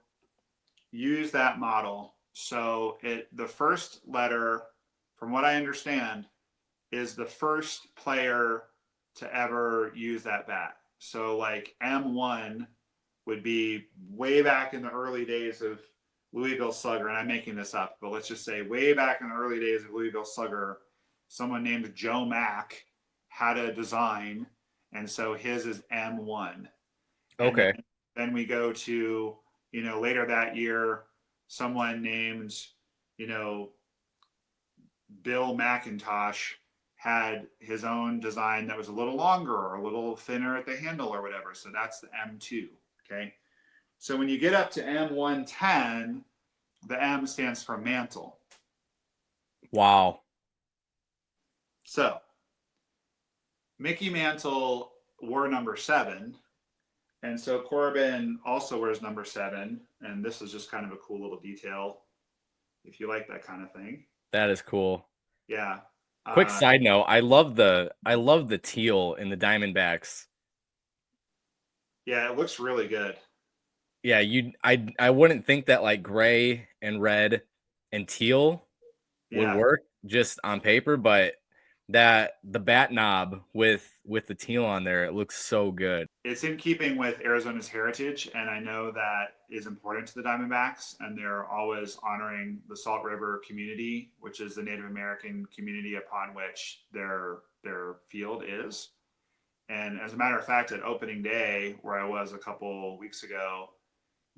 used that model. So the first letter, from what I understand, is the first player to ever use that bat. So like M1 would be way back in the early days of Louisville Slugger, and I'm making this up, but let's just say way back in the early days of Louisville Slugger, someone named Joe Mack had a design, and so his is M1. And Okay. then we go to, later that year, someone named, Bill McIntosh had his own design that was a little longer or a little thinner at the handle or whatever. So that's the M2. Okay. So when you get up to M110, the M stands for mantle. Wow. So Mickey Mantle wore number 7. And so Corbin also wears number 7. And this is just kind of a cool little detail if you like that kind of thing. That is cool. Yeah. Quick side note, I love the teal in the Diamondbacks. Yeah, it looks really good. Yeah, I wouldn't think that like gray and red and teal would Yeah. work just on paper, but that the bat knob with the teal on there, it looks so good. It's in keeping with Arizona's heritage, and I know that is important to the Diamondbacks, and they're always honoring the Salt River community, which is the Native American community upon which their field is. And as a matter of fact, at opening day, where I was a couple weeks ago,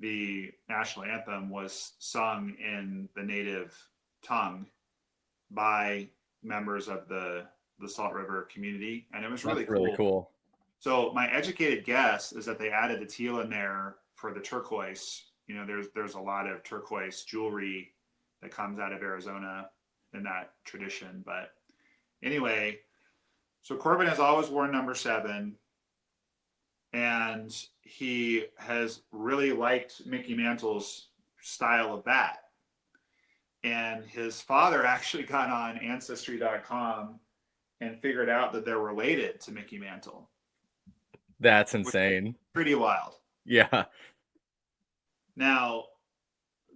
the national anthem was sung in the native tongue by members of the Salt River community, and it was really That's really cool. cool. So my educated guess is that they added the teal in there for the turquoise. There's a lot of turquoise jewelry that comes out of Arizona in that tradition. But anyway, so Corbin has always worn number 7, and he has really liked Mickey Mantle's style of bat. And his father actually got on Ancestry.com and figured out that they're related to Mickey Mantle. That's insane. Pretty wild. Yeah. Now,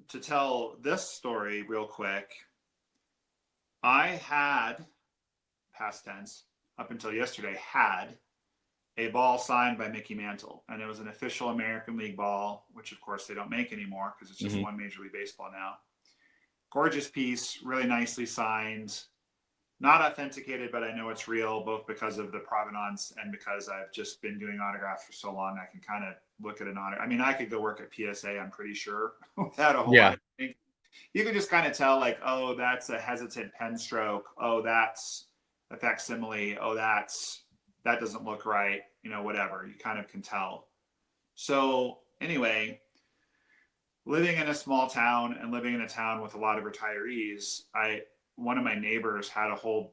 to tell this story real quick, I had, past tense, up until yesterday, had a ball signed by Mickey Mantle. And it was an official American League ball, which of course they don't make anymore because it's just one Major League Baseball now. Gorgeous piece, really nicely signed. Not authenticated, but I know it's real, both because of the provenance and because I've just been doing autographs for so long. I can kind of look at an autograph. I mean, I could go work at PSA, I'm pretty sure, without a whole lot of things. You can just kind of tell, like, oh, that's a hesitant pen stroke. Oh, that's a facsimile. Oh, that doesn't look right. Whatever. You kind of can tell. So anyway, living in a small town and living in a town with a lot of retirees, one of my neighbors had a whole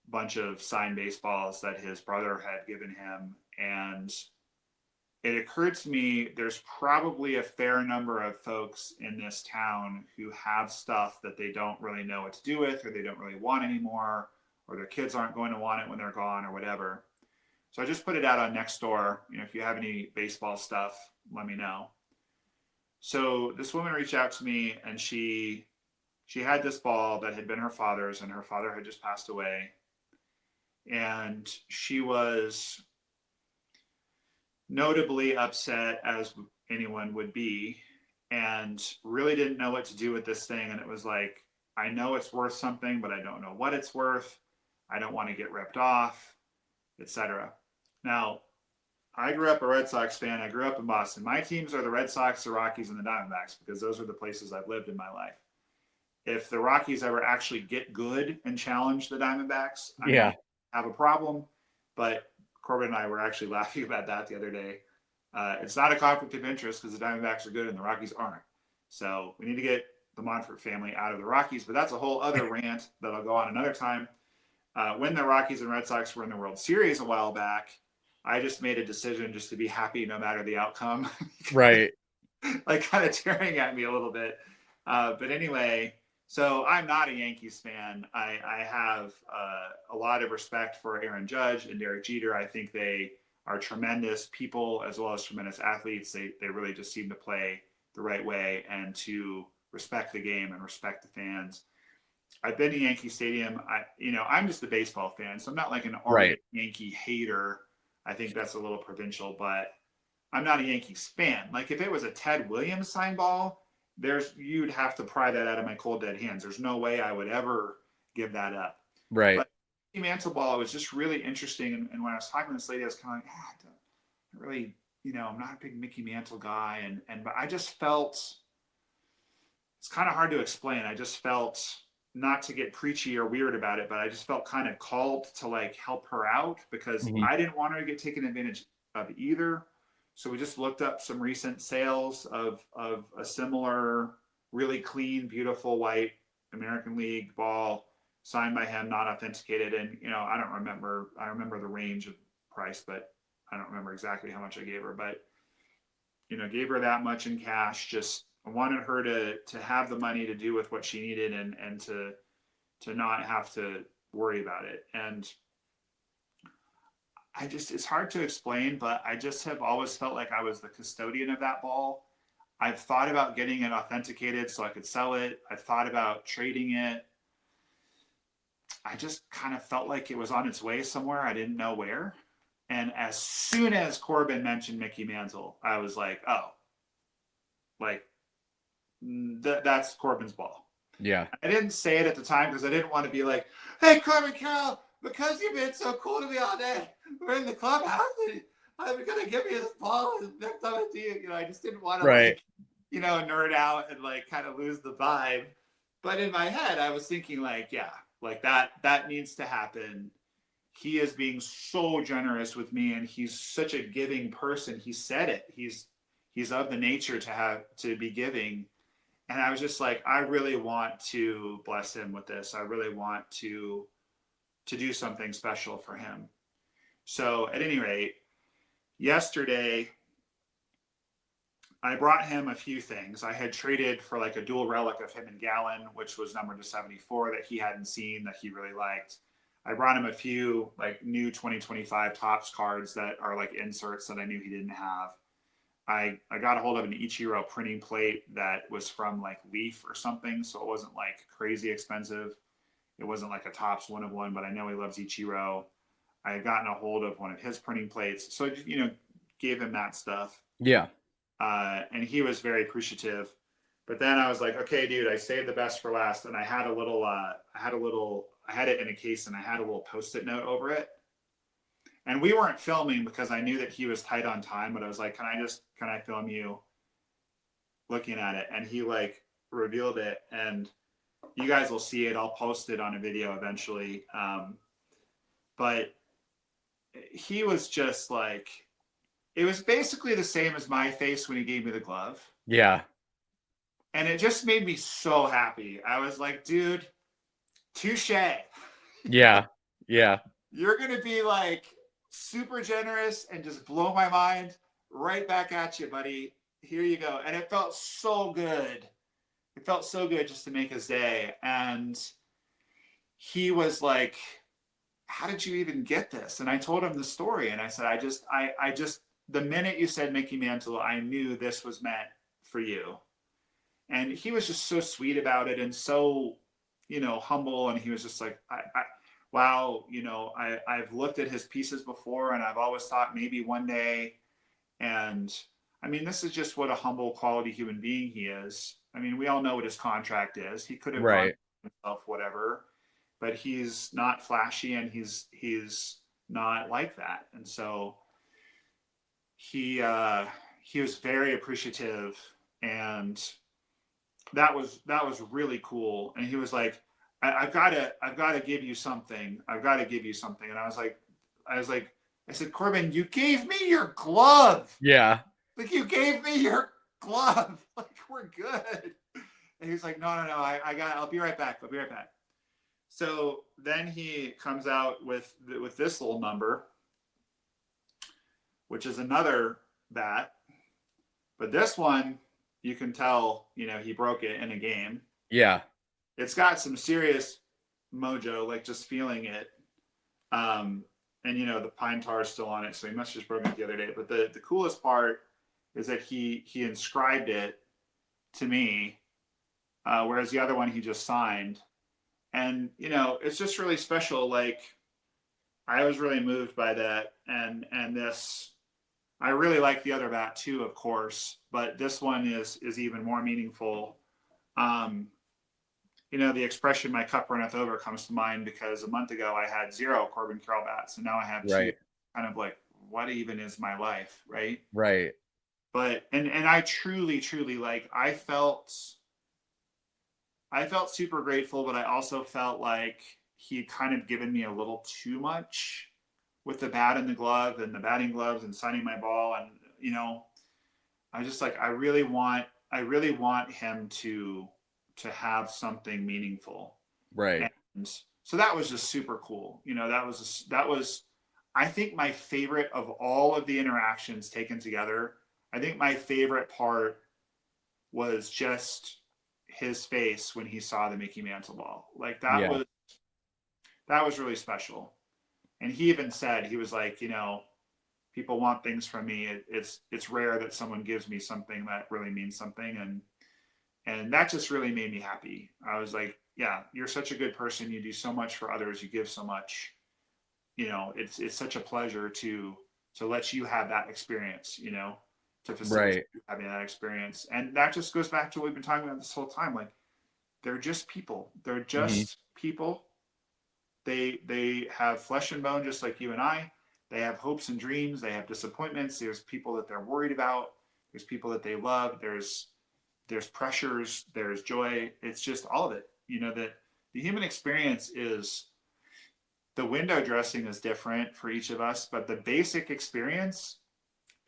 bunch of signed baseballs that his brother had given him, and it occurred to me there's probably a fair number of folks in this town who have stuff that they don't really know what to do with, or they don't really want anymore, or their kids aren't going to want it when they're gone, or whatever. So I just put it out on Nextdoor. If you have any baseball stuff, let me know. So this woman reached out to me, and she had this ball that had been her father's, and her father had just passed away. And she was notably upset, as anyone would be, and really didn't know what to do with this thing. And it was like, I know it's worth something, but I don't know what it's worth. I don't want to get ripped off, etc. Now, I grew up a Red Sox fan. I grew up in Boston. My teams are the Red Sox, the Rockies, and the Diamondbacks, because those are the places I've lived in my life. If the Rockies ever actually get good and challenge the Diamondbacks, I'm going to have a problem. But Corbin and I were actually laughing about that the other day. It's not a conflict of interest because the Diamondbacks are good and the Rockies aren't. So we need to get the Monfort family out of the Rockies. But that's a whole other rant that I'll go on another time. When the Rockies and Red Sox were in the World Series a while back, I just made a decision just to be happy no matter the outcome. Right. Like kind of tearing at me a little bit. But anyway, so I'm not a Yankees fan. I have a lot of respect for Aaron Judge and Derek Jeter. I think they are tremendous people as well as tremendous athletes. They really just seem to play the right way and to respect the game and respect the fans. I've been to Yankee Stadium. I'm just a baseball fan, so I'm not like an ardent Yankee hater. I think that's a little provincial, but I'm not a Yankees fan. Like if it was a Ted Williams sign ball, you'd have to pry that out of my cold dead hands. There's no way I would ever give that up. Right. But Mickey Mantle ball was just really interesting. And when I was talking to this lady, I was kind of like, I don't really, I'm not a big Mickey Mantle guy. But I just felt, it's kind of hard to explain. I just felt, not to get preachy or weird about it, but I just felt kind of called to like help her out because I didn't want her to get taken advantage of either. So we just looked up some recent sales of a similar, really clean, beautiful white American League ball signed by him, not authenticated. And, I remember the range of price, but I don't remember exactly how much I gave her, but, gave her that much in cash. Just I wanted her to have the money to do with what she needed and to not have to worry about it. And it's hard to explain, but I just have always felt like I was the custodian of that ball. I've thought about getting it authenticated so I could sell it. I've thought about trading it. I just kind of felt like it was on its way somewhere. I didn't know where. And as soon as Corbin mentioned Mickey Mantle, I was like, oh, like that's Corbin's ball. Yeah. I didn't say it at the time because I didn't want to be like, hey, Corbin Carroll, because you've been so cool to me all day, we're in the clubhouse and I'm going to give you this ball and next time I see you. I just didn't want to nerd out and like kind of lose the vibe. But in my head, I was thinking like, yeah, like that needs to happen. He is being so generous with me and he's such a giving person. He said it. He's of the nature to be giving. And I was just like, I really want to bless him with this. I really want to do something special for him. So at any rate, yesterday, I brought him a few things. I had traded for like a dual relic of him and Gallon, which was numbered to 74 that he hadn't seen, that he really liked. I brought him a few like new 2025 Topps cards that are like inserts that I knew he didn't have. I got a hold of an Ichiro printing plate that was from like Leaf or something, so it wasn't like crazy expensive. It wasn't like a Topps 1-of-1, but I know he loves Ichiro. I had gotten a hold of one of his printing plates, so I gave him that stuff. Yeah. And he was very appreciative. But then I was like, okay, dude, I saved the best for last, and I had it in a case, and I had a little Post-it note over it. And we weren't filming because I knew that he was tight on time, but I was like, can I film you looking at it? And he like revealed it, and you guys will see it. I'll post it on a video eventually. But he was just like, it was basically the same as my face when he gave me the glove. Yeah. And it just made me so happy. I was like, dude, touche. Yeah. Yeah. You're going to be like super generous and just blow my mind right back at you, buddy. Here you go. And it felt so good. It felt so good just to make his day. And he was like, how did you even get this? And I told him the story. And I said, I just, the minute you said Mickey Mantle, I knew this was meant for you. And he was just so sweet about it and so, humble. And he was just like, wow, I've looked at his pieces before and I've always thought maybe one day. And I mean, this is just what a humble, quality human being he is. I mean, we all know what his contract is. He could have gone Right. himself, whatever, but he's not flashy and he's not like that. And so he was very appreciative, and that was really cool. And he was like, I've got to give you something. I've got to give you something. And I said, Corbin, you gave me your glove. Yeah. Like, you gave me your glove. Like, we're good. And he's like, no, I'll be right back. I'll be right back. So then he comes out with this little number, which is another bat. But this one, you can tell, he broke it in a game. Yeah. It's got some serious mojo, like just feeling it. And the pine tar is still on it, so he must have just broken it the other day. But the coolest part is that he inscribed it to me, whereas the other one he just signed. And it's just really special. Like, I was really moved by that, and this. I really like the other bat too, of course, but this one is even more meaningful. The expression "my cup runneth over" comes to mind because a month ago I had 0 Corbin Carroll bats, and now I have 2. Right. Kind of like, what even is my life, right? Right. But and I truly, truly, like, I felt super grateful, but I also felt like he had kind of given me a little too much with the bat and the glove and the batting gloves and signing my ball. And, I just like, I really want him to have something meaningful. Right. And so that was just super cool. That was, I think, my favorite of all of the interactions taken together. I think my favorite part was just his face when he saw the Mickey Mantle ball. Like, that Yeah. was really special. And he even said, he was like, people want things from me. It's rare that someone gives me something that really means something. And that just really made me happy. I was like, yeah, you're such a good person. You do so much for others. You give so much. It's such a pleasure to let you have that experience, to facilitate Right. having that experience. And that just goes back to what we've been talking about this whole time. Like, they're just people. They're Hmm. just people. They have flesh and bone, just like you and I. They have hopes and dreams. They have disappointments. There's people that they're worried about. There's people that they love. There's pressures. There's joy. It's just all of it. That the human experience is, the window dressing is different for each of us, but the basic experience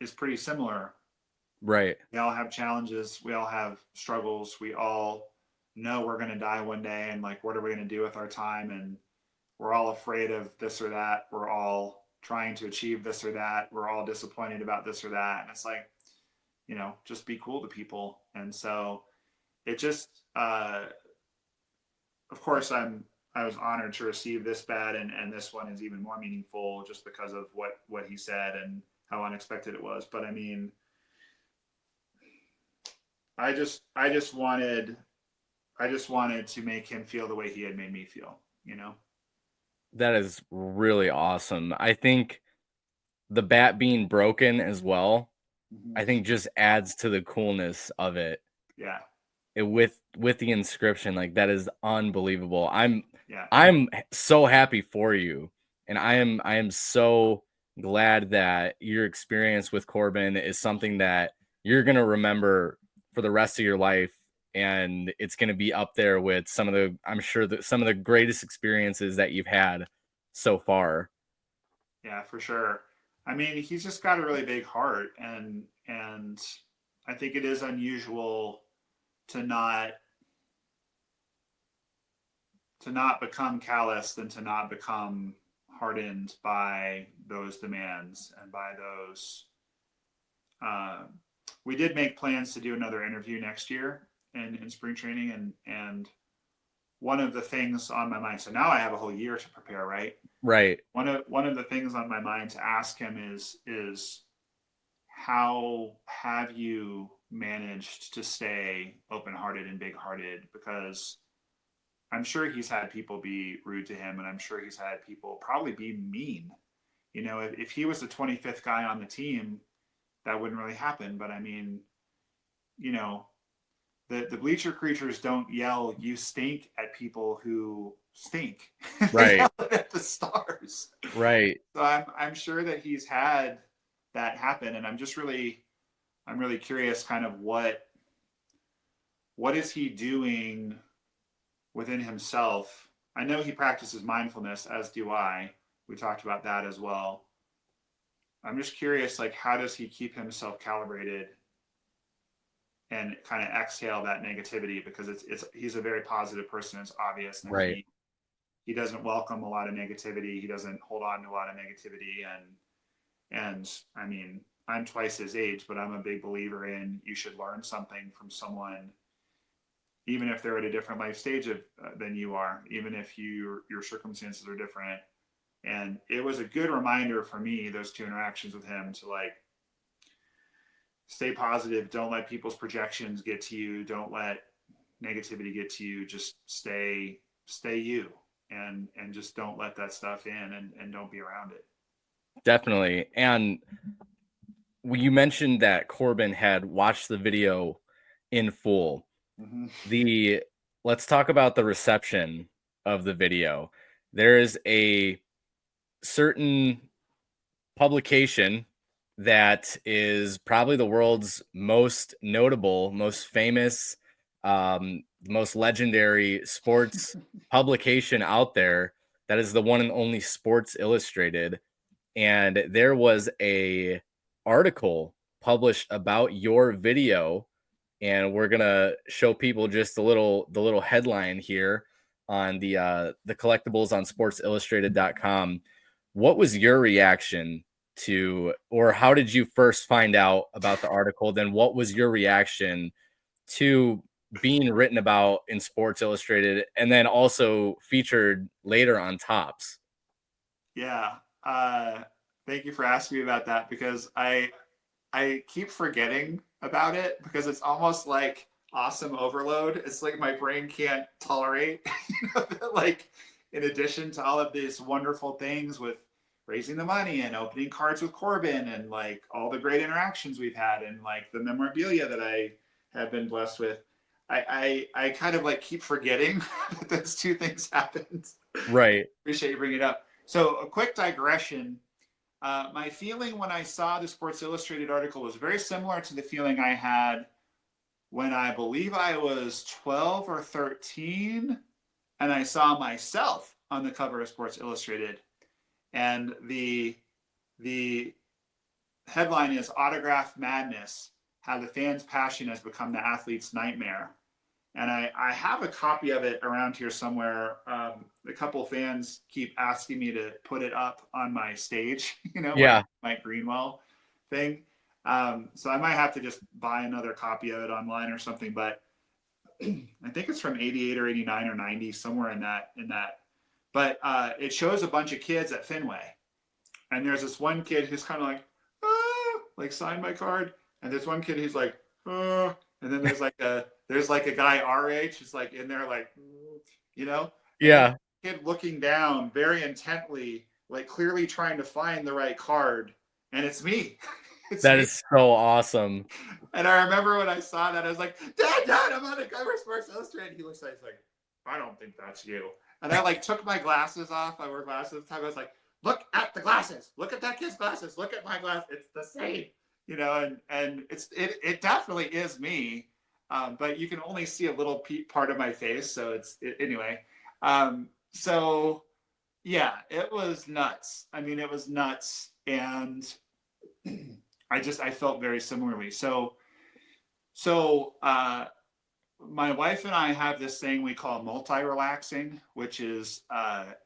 is pretty similar. Right. We all have challenges. We all have struggles. We all know we're going to die one day, and like, what are we going to do with our time? And we're all afraid of this or that. We're all trying to achieve this or that. We're all disappointed about this or that. And it's like, just be cool to people. And so it just, of course, I was honored to receive this bat, and this one is even more meaningful just because of what he said and how unexpected it was. But I mean, I just wanted to make him feel the way he had made me feel. That is really awesome. I think the bat being broken as well, Mm-hmm. I think just adds to the coolness of it. Yeah. With the inscription, like, that is unbelievable. Yeah. I'm so happy for you, and I am so glad that your experience with Corbin is something that you're going to remember for the rest of your life, and it's going to be up there with I'm sure that some of the greatest experiences that you've had so far. Yeah, for sure. I mean, he's just got a really big heart, and I think it is unusual to not become callous than to not become hardened by those demands and by those. We did make plans to do another interview next year in spring training, and one of the things on my mind. So now I have a whole year to prepare, right? Right. One of the things on my mind to ask him is how have you managed to stay open-hearted and big-hearted? Because I'm sure he's had people be rude to him, and I'm sure he's had people probably be mean. You know, if he was the 25th guy on the team, that wouldn't really happen. But I mean, you know, the bleacher creatures don't yell "you stink" at people who stink. They Right. yell it at the stars. Right. So I'm sure that he's had that happen, and I'm really curious, kind of what is he doing within himself. I know he practices mindfulness, as do I. We talked about that as well. I'm just curious, like, how does he keep himself calibrated and kind of exhale that negativity? Because he's a very positive person. It's obvious that Right. he doesn't welcome a lot of negativity. He doesn't hold on to a lot of negativity. And I mean, I'm twice his age, but I'm a big believer in you should learn something from someone, even if they're at a different life stage than you are, even if your circumstances are different. And it was a good reminder for me, those two interactions with him, to like stay positive. Don't let people's projections get to you. Don't let negativity get to you. Just stay you, and just don't let that stuff in, and don't be around it. Definitely. And you mentioned that Corbin had watched the video in full. Mm-hmm. Let's talk about the reception of the video. There is a certain publication that is probably the world's most notable, most famous, most legendary sports publication out there. That is the one and only Sports Illustrated. And there was a article published about your video, and we're gonna show people just the little headline here on the collectibles on sportsillustrated.com. What was your reaction to, or how did you first find out about the article? Then what was your reaction to being written about in Sports Illustrated and then also featured later on Tops? Yeah. Thank you for asking me about that, because I keep forgetting about it, because it's almost like awesome overload. It's like my brain can't tolerate, like, in addition to all of these wonderful things with raising the money and opening cards with Corbin and like all the great interactions we've had and like the memorabilia that I have been blessed with, I kind of like keep forgetting that those two things happened. Right. Appreciate you bringing it up. So a quick digression. My feeling when I saw the Sports Illustrated article was very similar to the feeling I had when I believe I was 12 or 13 and I saw myself on the cover of Sports Illustrated. And the headline is "Autograph Madness: How the Fans' Passion Has Become the Athlete's Nightmare." And I have a copy of it around here somewhere. A couple of fans keep asking me to put it up on my stage, Yeah. my Greenwell thing. So I might have to just buy another copy of it online or something. But I think it's from 88 or 89 or 90, somewhere in that. But it shows a bunch of kids at Fenway. And there's this one kid who's kind of like, ah, like, sign my card. And there's one kid who's like, ah. And then there's like a guy our age who's like in there, like, and Yeah. then the kid looking down very intently, like clearly trying to find the right card. And it's me. That is so awesome. And I remember when I saw that, I was like, Dad, I'm on the cover of Sports Illustrated. He looks like, I don't think that's you. And I like took my glasses off. I wear glasses at the time. I was like, look at the glasses. Look at that kid's glasses. Look at my glasses. It's the same, and it definitely is me. But you can only see a little part of my face. So anyway. So yeah, it was nuts. I mean, it was nuts. And I felt very similarly. So my wife and I have this thing we call multi-relaxing, which is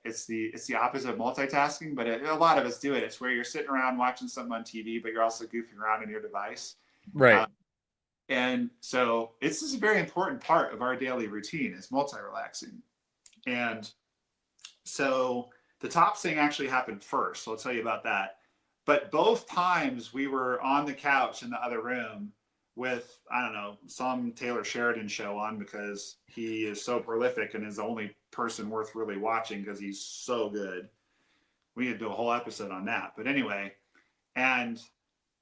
it's the opposite of multitasking, but a lot of us do it. It's where you're sitting around watching something on TV, but you're also goofing around on your device. Right. And so this is a very important part of our daily routine is multi-relaxing. And so the tops thing actually happened first. So I'll tell you about that. But both times we were on the couch in the other room with, I don't know, some Taylor Sheridan show on because he is so prolific and is the only person worth really watching because he's so good. We need to do a whole episode on that. But anyway, and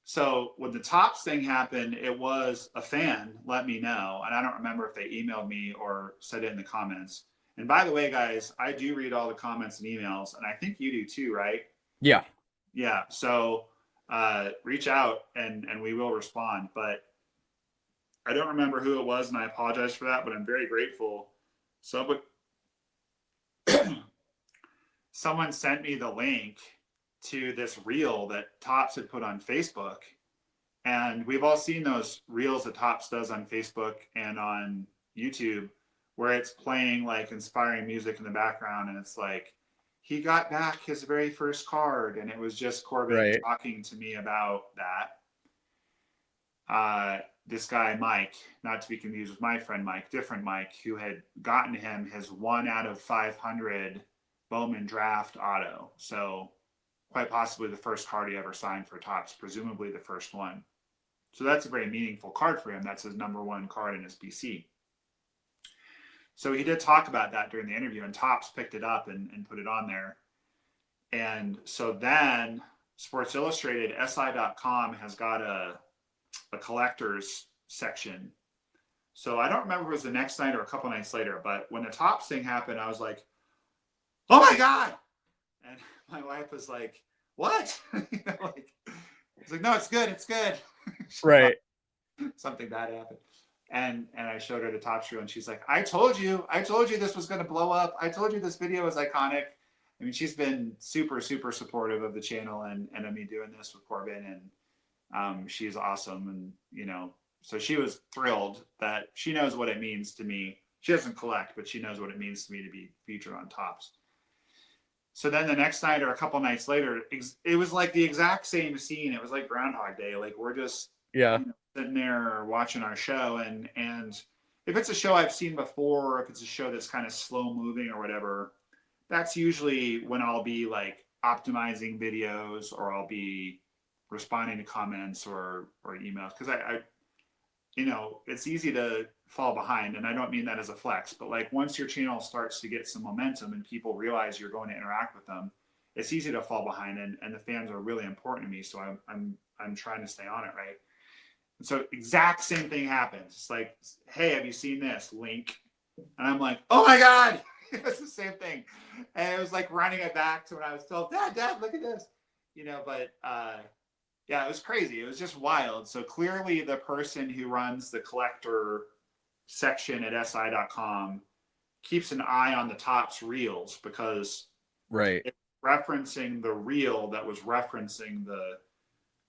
so when the tops thing happened, it was a fan let me know. And I don't remember if they emailed me or said it in the comments. And by the way, guys, I do read all the comments and emails, and I think you do too, right? Yeah. Yeah. So reach out and we will respond. But I don't remember who it was, and I apologize for that, but I'm very grateful. So, someone sent me the link to this reel that Tops had put on Facebook. And we've all seen those reels that Tops does on Facebook and on YouTube where it's playing like inspiring music in the background. And it's like, he got back his very first card. And it was just Corbin talking to me about that. This guy, Mike, not to be confused with my friend Mike, different Mike, who had gotten him his 1 out of 500 Bowman draft auto. So quite possibly the first card he ever signed for Tops, presumably the first one. So that's a very meaningful card for him. That's his number 1 card in his PC. So he did talk about that during the interview, and Tops picked it up and put it on there. And so then Sports Illustrated, SI.com has got a collector's section. So I don't remember if it was the next night or a couple nights later, but when the Tops thing happened, I was like, oh my God. And my wife was like, what? It's like, no, it's good. It's good. Right. Something bad happened. And I showed her the Tops reel, and she's like, I told you this was going to blow up. I told you this video was iconic. I mean, she's been super, super supportive of the channel and of me doing this with Corbin. And she's awesome. And, you know, so she was thrilled that she knows what it means to me. She doesn't collect, but she knows what it means to me to be featured on Tops. So then the next night or a couple nights later, it was like the exact same scene. It was like Groundhog Day. Like we're just sitting there watching our show. And if it's a show I've seen before, or if it's a show that's kind of slow moving or whatever, that's usually when I'll be like optimizing videos or I'll be responding to comments or emails. Because I you know, it's easy to fall behind. And I don't mean that as a flex, but like once your channel starts to get some momentum and people realize you're going to interact with them, it's easy to fall behind. And the fans are really important to me. So I'm trying to stay on it, right? And so exact same thing happens. It's like, hey, have you seen this? Link. And I'm like, oh my God. It's the same thing. And it was like running it back to when I was told, Dad, look at this. You know, but yeah, it was crazy. It was just wild. So clearly the person who runs the collector section at SI.com keeps an eye on the Tops reels because it's referencing the reel that was referencing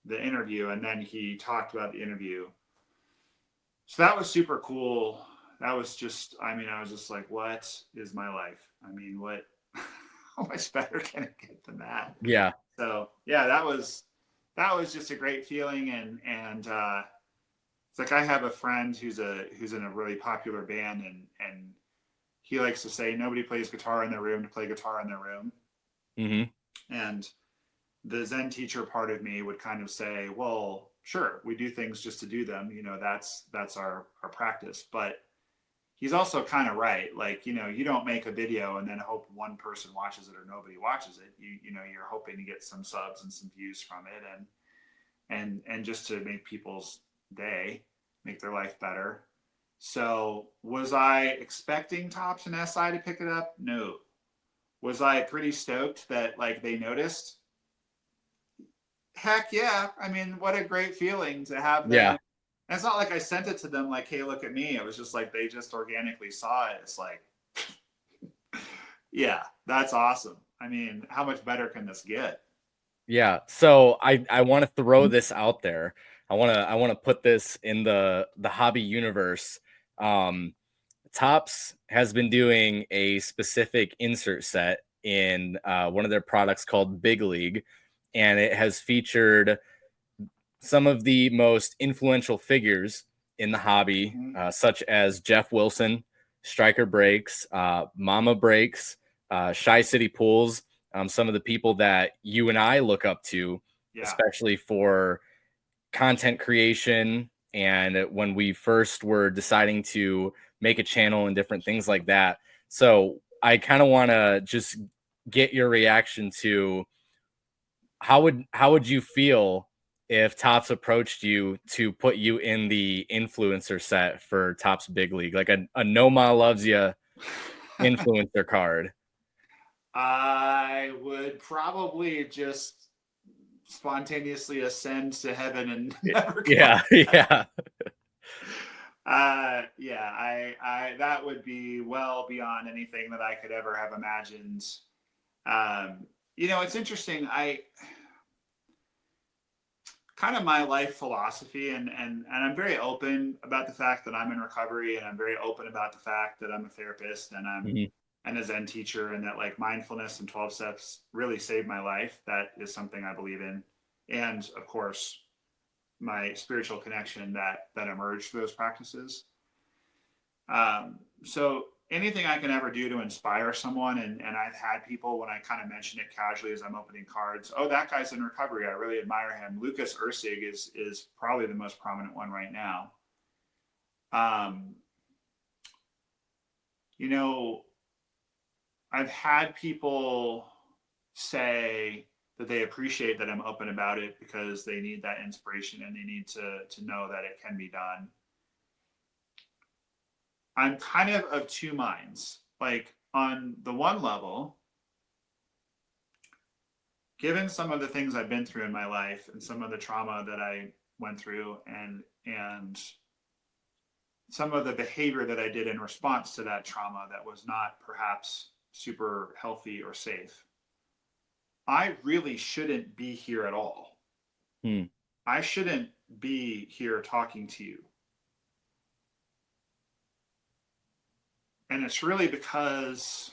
the interview. And then he talked about the interview. So that was super cool. That was just, I mean, I was just like, what is my life? I mean, what, how much better can it get than that? Yeah. So yeah, that was just a great feeling. And it's like, I have a friend who's in a really popular band and he likes to say nobody plays guitar in their room to play guitar in their room. Mm-hmm. And the Zen teacher part of me would kind of say, well, sure, we do things just to do them. You know, that's our practice. But he's also kind of right. Like, you know, you don't make a video and then hope one person watches it or nobody watches it. You know, you're hoping to get some subs and some views from it and just to make people's day, make their life better. So was I expecting Tops and SI to pick it up? No. Was I pretty stoked that like they noticed? Heck yeah. I mean, what a great feeling to have them. Yeah. And it's not like I sent it to them like, hey, look at me. It was just like they just organically saw it. It's like, yeah, that's awesome. I mean, how much better can this get? Yeah. So I want to throw this out there. I want to put this in the hobby universe. Topps has been doing a specific insert set in one of their products called Big League, and it has featured some of the most influential figures in the hobby, such as Jeff Wilson, Striker Breaks, Mama Breaks, Shy City Pools, some of the people that you and I look up to, especially for content creation. And when we first were deciding to make a channel and different things like that. So I kind of want to just get your reaction to how would you feel if Topps approached you to put you in the influencer set for Topps Big League, like a Nomah Loves Ya influencer card? I would probably just spontaneously ascend to heaven and never come Yeah, yeah. Yeah, I that would be well beyond anything that I could ever have imagined. You know, it's interesting. I kind of my life philosophy, and I'm very open about the fact that I'm in recovery, and I'm very open about the fact that I'm a therapist and I'm Mhm. and a Zen teacher, and that like mindfulness and 12 steps really saved my life. That is something I believe in, and of course, my spiritual connection that emerged through those practices. So anything I can ever do to inspire someone, and I've had people when I kind of mention it casually as I'm opening cards, oh, that guy's in recovery, I really admire him. Lucas Ursig is probably the most prominent one right now. Um, you know, I've had people say that they appreciate that I'm open about it because they need that inspiration and they need to know that it can be done. I'm kind of two minds. Like on the one level, given some of the things I've been through in my life and some of the trauma that I went through, and some of the behavior that I did in response to that trauma that was not perhaps super healthy or safe, I really shouldn't be here at all. Hmm. I shouldn't be here talking to you. And it's really because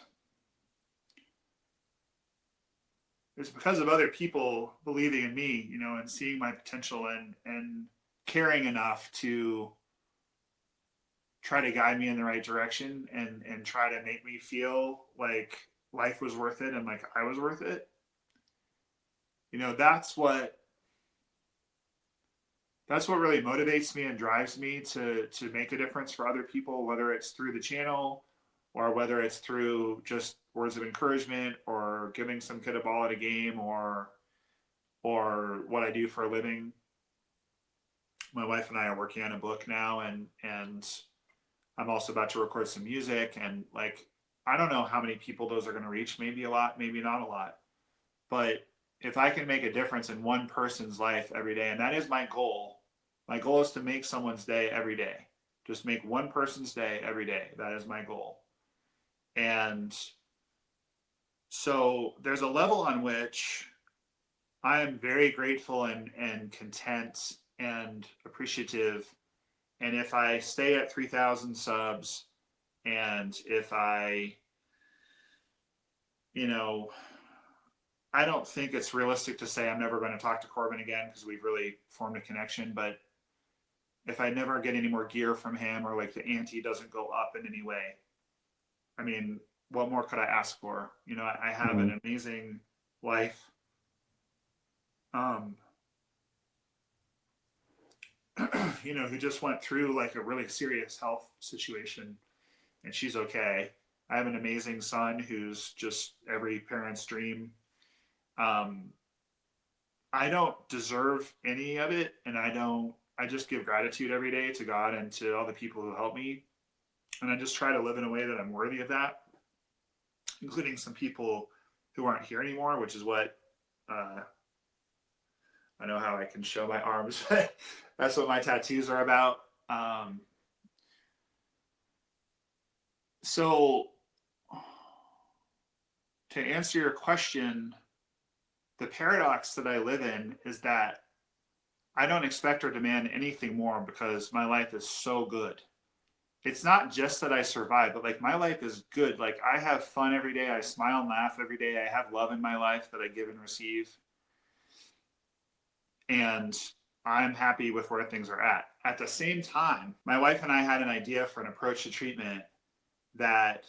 it's because of other people believing in me, you know, and seeing my potential and caring enough to try to guide me in the right direction and try to make me feel like life was worth it and like I was worth it. You know, that's what really motivates me and drives me to make a difference for other people, whether it's through the channel or whether it's through just words of encouragement or giving some kid a ball at a game or what I do for a living. My wife and I are working on a book now, and I'm also about to record some music, and like I don't know how many people those are going to reach, maybe a lot, maybe not a lot. But if I can make a difference in one person's life every day, and that is my goal. My goal is to make someone's day every day. Just make one person's day every day. That is my goal. And so there's a level on which I am very grateful and content and appreciative. And if I stay at 3,000 subs, and if I, you know, I don't think it's realistic to say I'm never going to talk to Corbin again because we've really formed a connection. But if I never get any more gear from him or like the ante doesn't go up in any way, I mean, what more could I ask for? You know, I have Mhm. an amazing wife. Um, you know, who just went through like a really serious health situation and she's okay. I have an amazing son who's just every parent's dream. Um, I don't deserve any of it, and I just give gratitude every day to God and to all the people who help me. And I just try to live in a way that I'm worthy of that, including some people who aren't here anymore, which is what uh, I know how I can show my arms, but that's what my tattoos are about. Um, so, to answer your question, the paradox that I live in is that I don't expect or demand anything more because my life is so good. it's not just that I survive, but like my life is good. Like I have fun every day. I smile and laugh every day. I have love in my life that I give and receive. And I'm happy with where things are at. At the same time, my wife and I had an idea for an approach to treatment that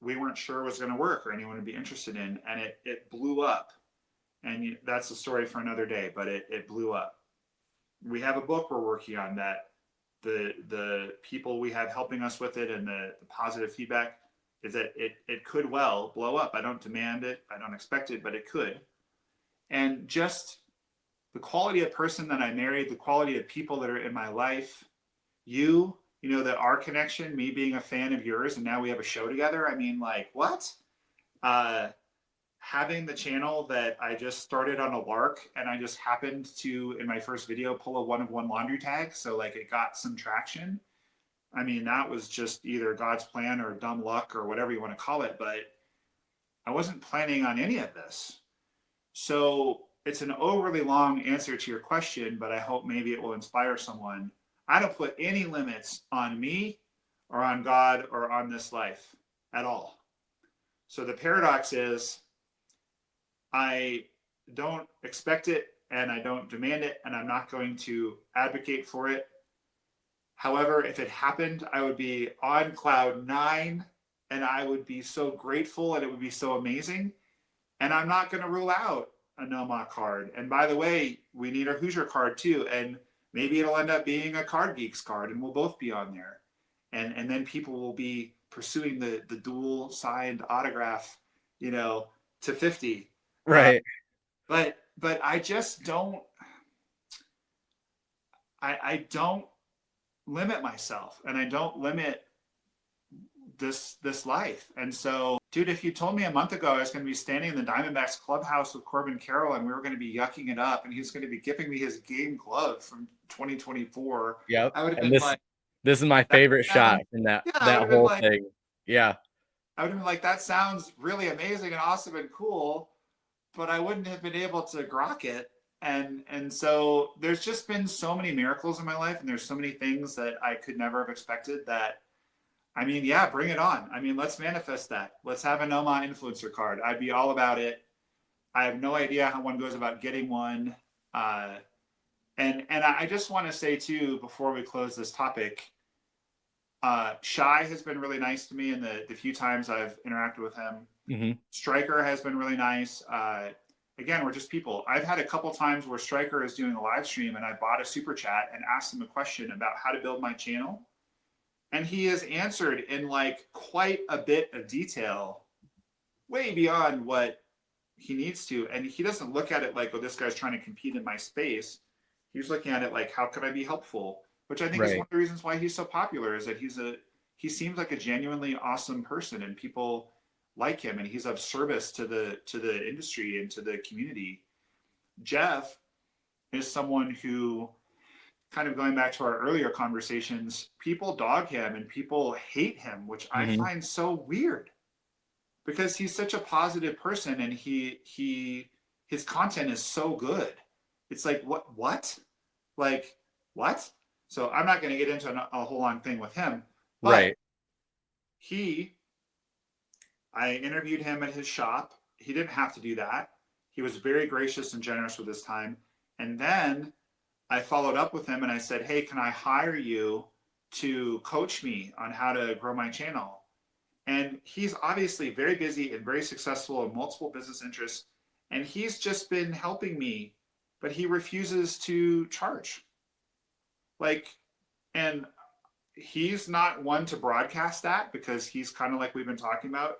we weren't sure was going to work or anyone would be interested in. And it blew up. And that's a story for another day, but it blew up. We have a book we're working on that the people we have helping us with it and the positive feedback is that it could well blow up. I don't demand it. I don't expect it, but it could. And just the quality of person that I married, the quality of people that are in my life, you know, that our connection, me being a fan of yours, and now we have a show together. I mean, like, what? Having the channel that I just started on a lark and I just happened to, in my first video, pull a 1 of 1 laundry tag. So like it got some traction. I mean, that was just either God's plan or dumb luck or whatever you want to call it. But I wasn't planning on any of this. So it's an overly long answer to your question, but I hope maybe it will inspire someone. I don't put any limits on me or on God or on this life at all. So the paradox is I don't expect it and I don't demand it and I'm not going to advocate for it. However, if it happened, I would be on cloud 9 and I would be so grateful and it would be so amazing. And I'm not going to rule out a Nomah card. And by the way, we need a Hoosier card too. And maybe it'll end up being a Card Geeks card and we'll both be on there. And then people will be pursuing the dual signed autograph, you know, to 50. Right. But I just don't, I don't limit myself and I don't limit this life. And so, dude, if you told me a month ago I was going to be standing in the Diamondbacks clubhouse with Corbin Carroll and we were going to be yucking it up and he's going to be giving me his game glove from 2024, Yep. I would have And been like, this is my favorite shot from yeah, I would have been whole like, thing. Yeah. I would have been like, that sounds really amazing and awesome and cool, but I wouldn't have been able to grok it. And so there's just been so many miracles in my life and there's so many things that I could never have expected that, I mean, yeah, bring it on. I mean, let's manifest that. Let's have a Nomah influencer card. I'd be all about it. I have no idea how one goes about getting one. And I just want to say too, before we close this topic, Shy has been really nice to me in the few times I've interacted with him. Mm-hmm. Striker has been really nice. Again, we're just people. I've had a couple times where Striker is doing a live stream and I bought a super chat and asked him a question about how to build my channel. And he has answered in like quite a bit of detail, way beyond what he needs to. And he doesn't look at it like, oh, this guy's trying to compete in my space. He's looking at it like, how can I be helpful? Which I think is one of the reasons why he's so popular is that he seems like a genuinely awesome person and people like him and he's of service to the industry and to the community. Jeff is someone who, kind of going back to our earlier conversations, people dog him and people hate him, which I find so weird because he's such a positive person and his content is so good. It's like, what? Like, what? So I'm not going to get into a whole long thing with him, but I interviewed him at his shop. He didn't have to do that. He was very gracious and generous with his time. And then I followed up with him and I said, hey, can I hire you to coach me on how to grow my channel? And he's obviously very busy and very successful in multiple business interests. And he's just been helping me, but he refuses to charge. Like, and he's not one to broadcast that because he's kind of like we've been talking about.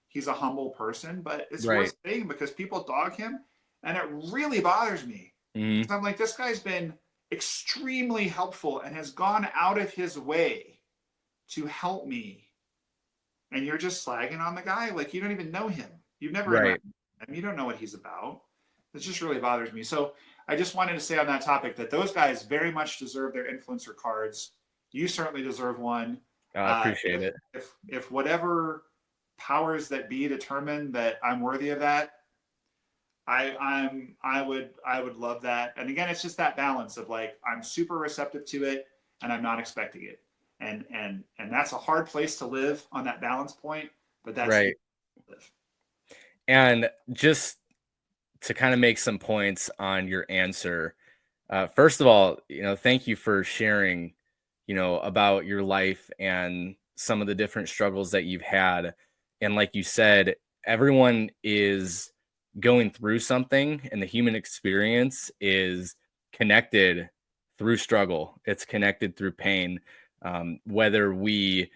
He's a humble person, but it's worth saying because people dog him and it really bothers me. Mm-hmm. I'm like, this guy's been extremely helpful and has gone out of his way to help me. And you're just slagging on the guy. Like, you don't even know him. You've never interacted with him. You don't know what he's about. It just really bothers me. So I just wanted to say on that topic that those guys very much deserve their influencer cards. You certainly deserve one. I appreciate it. If whatever powers that be determine that I'm worthy of that, I would love that. And again, it's just that balance of like, I'm super receptive to it and I'm not expecting it. and that's a hard place to live on that balance point, but that's the Right. live. And just to kind of make some points on your answer, first of all, thank you for sharing, about your life and some of the different struggles that you've had. And like you said, everyone is going through something, and the human experience is connected through struggle. It's connected through pain. Whether we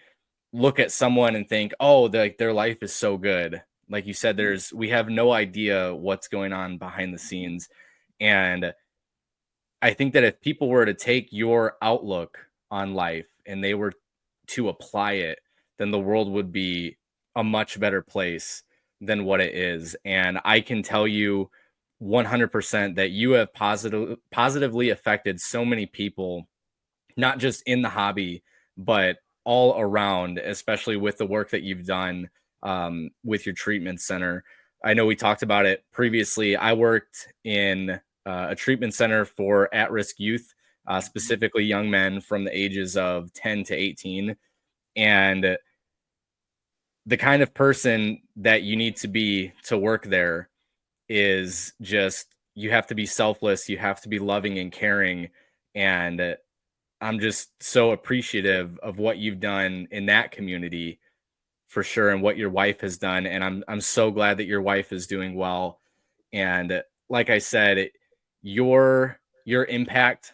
look at someone and think, oh, their life is so good. Like you said, we have no idea what's going on behind the scenes. And I think that if people were to take your outlook on life and they were to apply it, then the world would be a much better place than what it is. And I can tell you 100% that you have positively affected so many people, not just in the hobby, but all around, especially with the work that you've done with your treatment center. I know we talked about it previously. I worked in a treatment center for at risk youth, specifically young men from the ages of 10 to 18. And the kind of person that you need to be to work there is just, you have to be selfless, you have to be loving and caring. And I'm just so appreciative of what you've done in that community for sure, and what your wife has done. And I'm so glad that your wife is doing well. And like I said, your impact,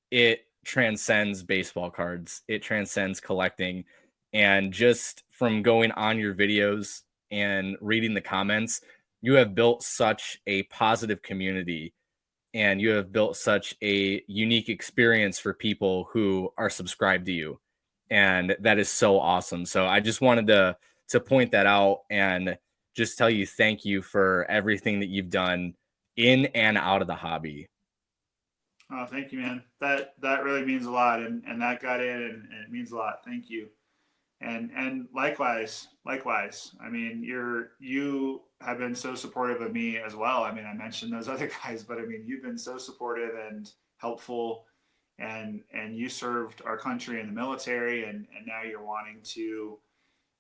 it transcends baseball cards. It transcends collecting. And just from going on your videos and reading the comments, you have built such a positive community, and you have built such a unique experience for people who are subscribed to you. And that is so awesome. So I just wanted to point that out and just tell you thank you for everything that you've done in and out of the hobby. Oh, thank you, man. That really means a lot, and that got in, and it means a lot. Thank you. And likewise. I mean, you have been so supportive of me as well. I mean, I mentioned those other guys, but I mean, you've been so supportive and helpful, and you served our country in the military, and now you're wanting to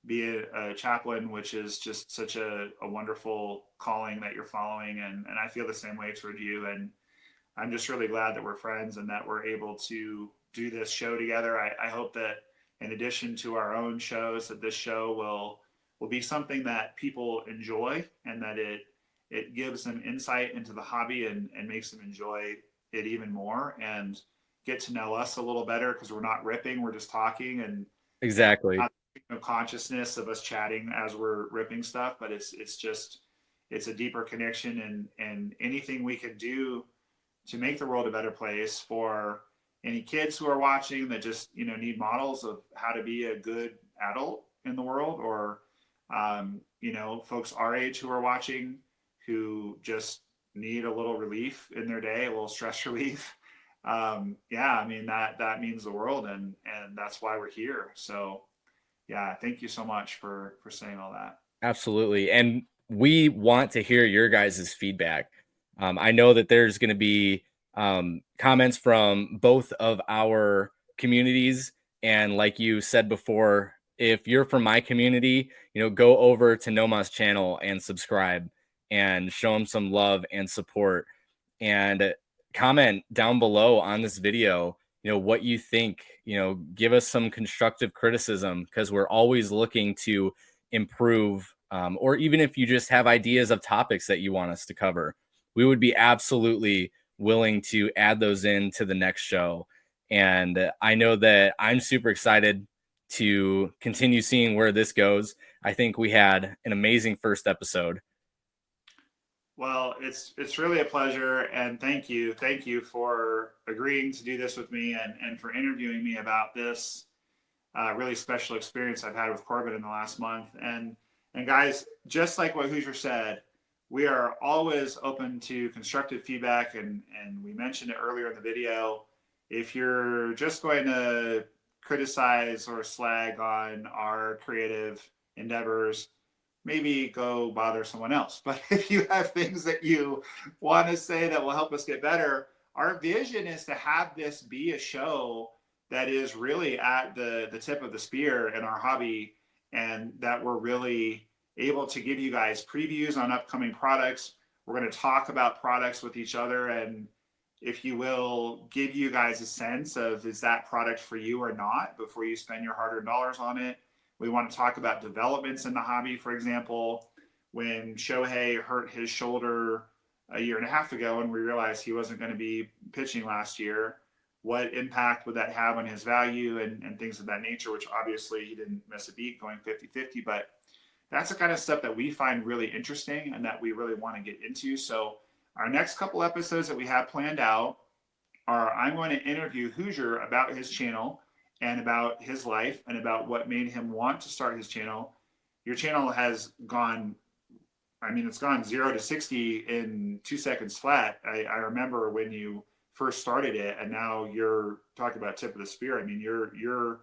be a chaplain, which is just such a wonderful calling that you're following, and I feel the same way toward you. And I'm just really glad that we're friends and that we're able to do this show together. I hope that in addition to our own shows, that this show will be something that people enjoy, and that it gives them insight into the hobby, and makes them enjoy it even more, and get to know us a little better, because we're not ripping, we're just talking, and Exactly. not consciousness of us chatting as we're ripping stuff, but it's a deeper connection, and anything we can do to make the world a better place for any kids who are watching that just need models of how to be a good adult in the world, or folks our age who are watching, who just need a little relief in their day, a little stress relief. Yeah, I mean, that means the world, and that's why we're here. So yeah, thank you so much for saying all that. Absolutely. And we want to hear your guys' feedback. I know that there's going to be comments from both of our communities. And like you said before, if you're from my community, go over to Nomah's channel and subscribe and show him some love and support. And comment down below on this video, what you think. Give us some constructive criticism, because we're always looking to improve, or even if you just have ideas of topics that you want us to cover, we would be absolutely willing to add those into the next show. And I know that I'm super excited to continue seeing where this goes. I think we had an amazing first episode. Well, it's really a pleasure, and thank you for agreeing to do this with me, and for interviewing me about this really special experience I've had with Corbin in the last month. And guys, just like what Hoosier said, we are always open to constructive feedback, and we mentioned it earlier in the video. If you're just going to criticize or slag on our creative endeavors, maybe go bother someone else. But if you have things that you want to say that will help us get better, our vision is to have this be a show that is really at the tip of the spear in our hobby, and that we're really able to give you guys previews on upcoming products. We're going to talk about products with each other, and if you will, give you guys a sense of, is that product for you or not before you spend your hard-earned dollars on it. We want to talk about developments in the hobby. For example, when Shohei hurt his shoulder a year and a half ago and we realized he wasn't going to be pitching last year, what impact would that have on his value and things of that nature, which obviously he didn't miss a beat going 50-50, but that's the kind of stuff that we find really interesting and that we really want to get into. So our next couple episodes that we have planned out are, I'm going to interview Hoosier about his channel and about his life and about what made him want to start his channel. Your channel has gone, I mean, it's gone 0 to 60 in 2 seconds flat. I remember when you first started it, and now you're talking about tip of the spear. I mean, you're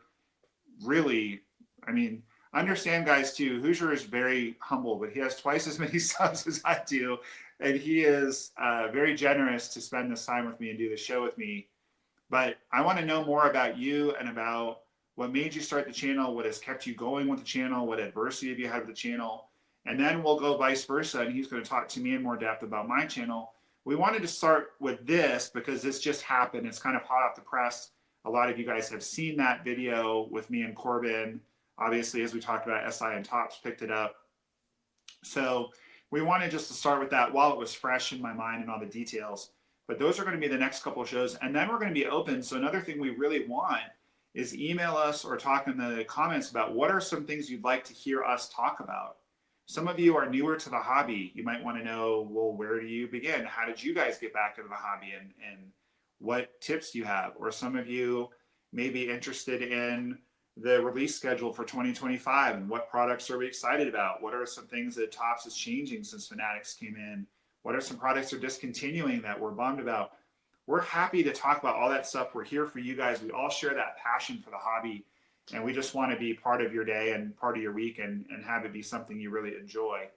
really, I mean, understand, guys, too, Hoosier is very humble, but he has twice as many subs as I do, and he is very generous to spend this time with me and do the show with me. But I want to know more about you and about what made you start the channel, what has kept you going with the channel, what adversity have you had with the channel, and then we'll go vice versa, and he's going to talk to me in more depth about my channel. We wanted to start with this because this just happened. It's kind of hot off the press. A lot of you guys have seen that video with me and Corbin. Obviously, as we talked about, SI and Tops picked it up. So we wanted just to start with that while it was fresh in my mind and all the details. But those are going to be the next couple of shows. And then we're going to be open. So another thing we really want is email us or talk in the comments about what are some things you'd like to hear us talk about. Some of you are newer to the hobby. You might want to know, well, where do you begin? How did you guys get back into the hobby, and what tips do you have? Or some of you may be interested in the release schedule for 2025 and what products are we excited about? What are some things that Topps is changing since Fanatics came in? What are some products they're discontinuing that we're bummed about? We're happy to talk about all that stuff. We're here for you guys. We all share that passion for the hobby, and we just want to be part of your day and part of your week and have it be something you really enjoy.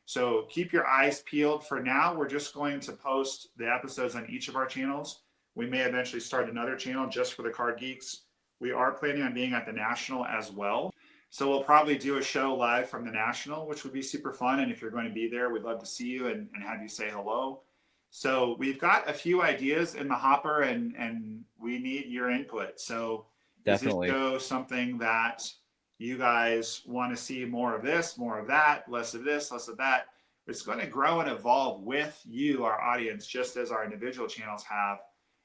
So keep your eyes peeled. For now, we're just going to post the episodes on each of our channels. We may eventually start another channel just for the Card Geeks. We are planning on being at the National as well. So we'll probably do a show live from the National, which would be super fun. And if you're going to be there, we'd love to see you and have you say hello. So we've got a few ideas in the hopper, and we need your input. So Definitely. is this show something that you guys want to see more of this, more of that, less of this, less of that? It's going to grow and evolve with you, our audience, just as our individual channels have.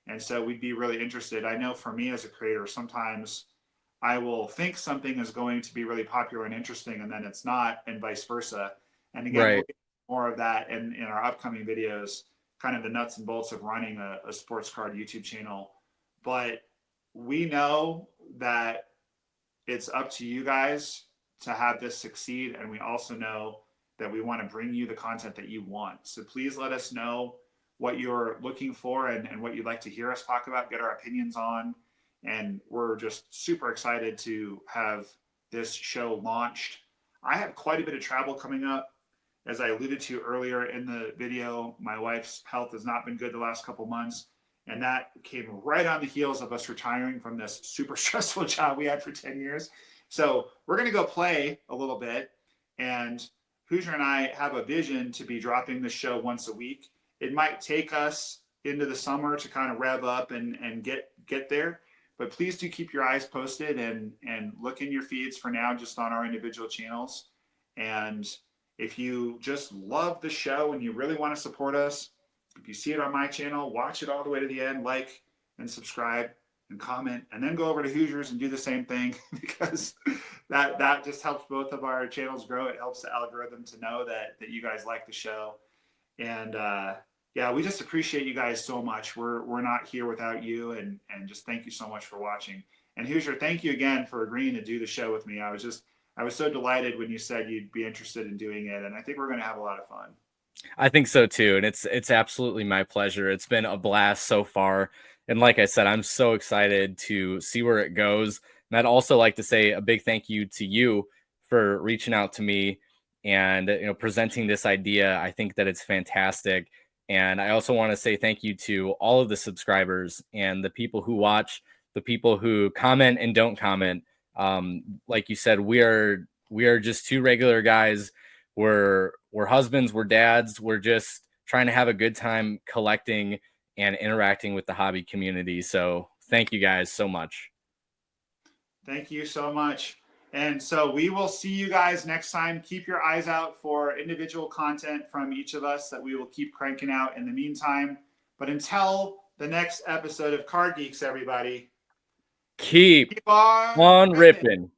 And so we'd be really interested. I know for me as a creator, sometimes I will think something is going to be really popular and interesting, and then it's not, and vice versa. And again, Right. we'll get more of that in our upcoming videos, kind of the nuts and bolts of running a sports card YouTube channel. But we know that it's up to you guys to have this succeed, and we also know that we want to bring you the content that you want. So please let us know what you're looking for and what you'd like to hear us talk about, get our opinions on. And we're just super excited to have this show launched. I have quite a bit of travel coming up. As I alluded to earlier in the video, my wife's health has not been good the last couple months. And that came right on the heels of us retiring from this super stressful job we had for 10 years. So we're going to go play a little bit. And Hoosier and I have a vision to be dropping this show once a week. It might take us into the summer to kind of rev up and get there. But please do keep your eyes posted and look in your feeds for now, just on our individual channels. And if you just love the show and you really want to support us, if you see it on my channel, watch it all the way to the end, like and subscribe and comment, and then go over to Hoosiers and do the same thing, because that just helps both of our channels grow. It helps the algorithm to know that you guys like the show. And yeah, we just appreciate you guys so much. We're not here without you, and just thank you so much for watching. And Hoosier, thank you again for agreeing to do the show with me. I was so delighted when you said you'd be interested in doing it, and I think we're going to have a lot of fun. I think so too, and it's absolutely my pleasure. It's been a blast so far, and like I said, I'm so excited to see where it goes. And I'd also like to say a big thank you to you for reaching out to me and presenting this idea. I think that it's fantastic, and I also want to say thank you to all of the subscribers and the people who watch the people who comment and don't comment. Like you said, we are just two regular guys. We're husbands, we're dads, we're just trying to have a good time collecting and interacting with the hobby community. So thank you guys so much. Thank you so much. And so we will see you guys next time. Keep your eyes out for individual content from each of us that we will keep cranking out in the meantime. But until the next episode of Card Geeks, everybody, keep on ripping.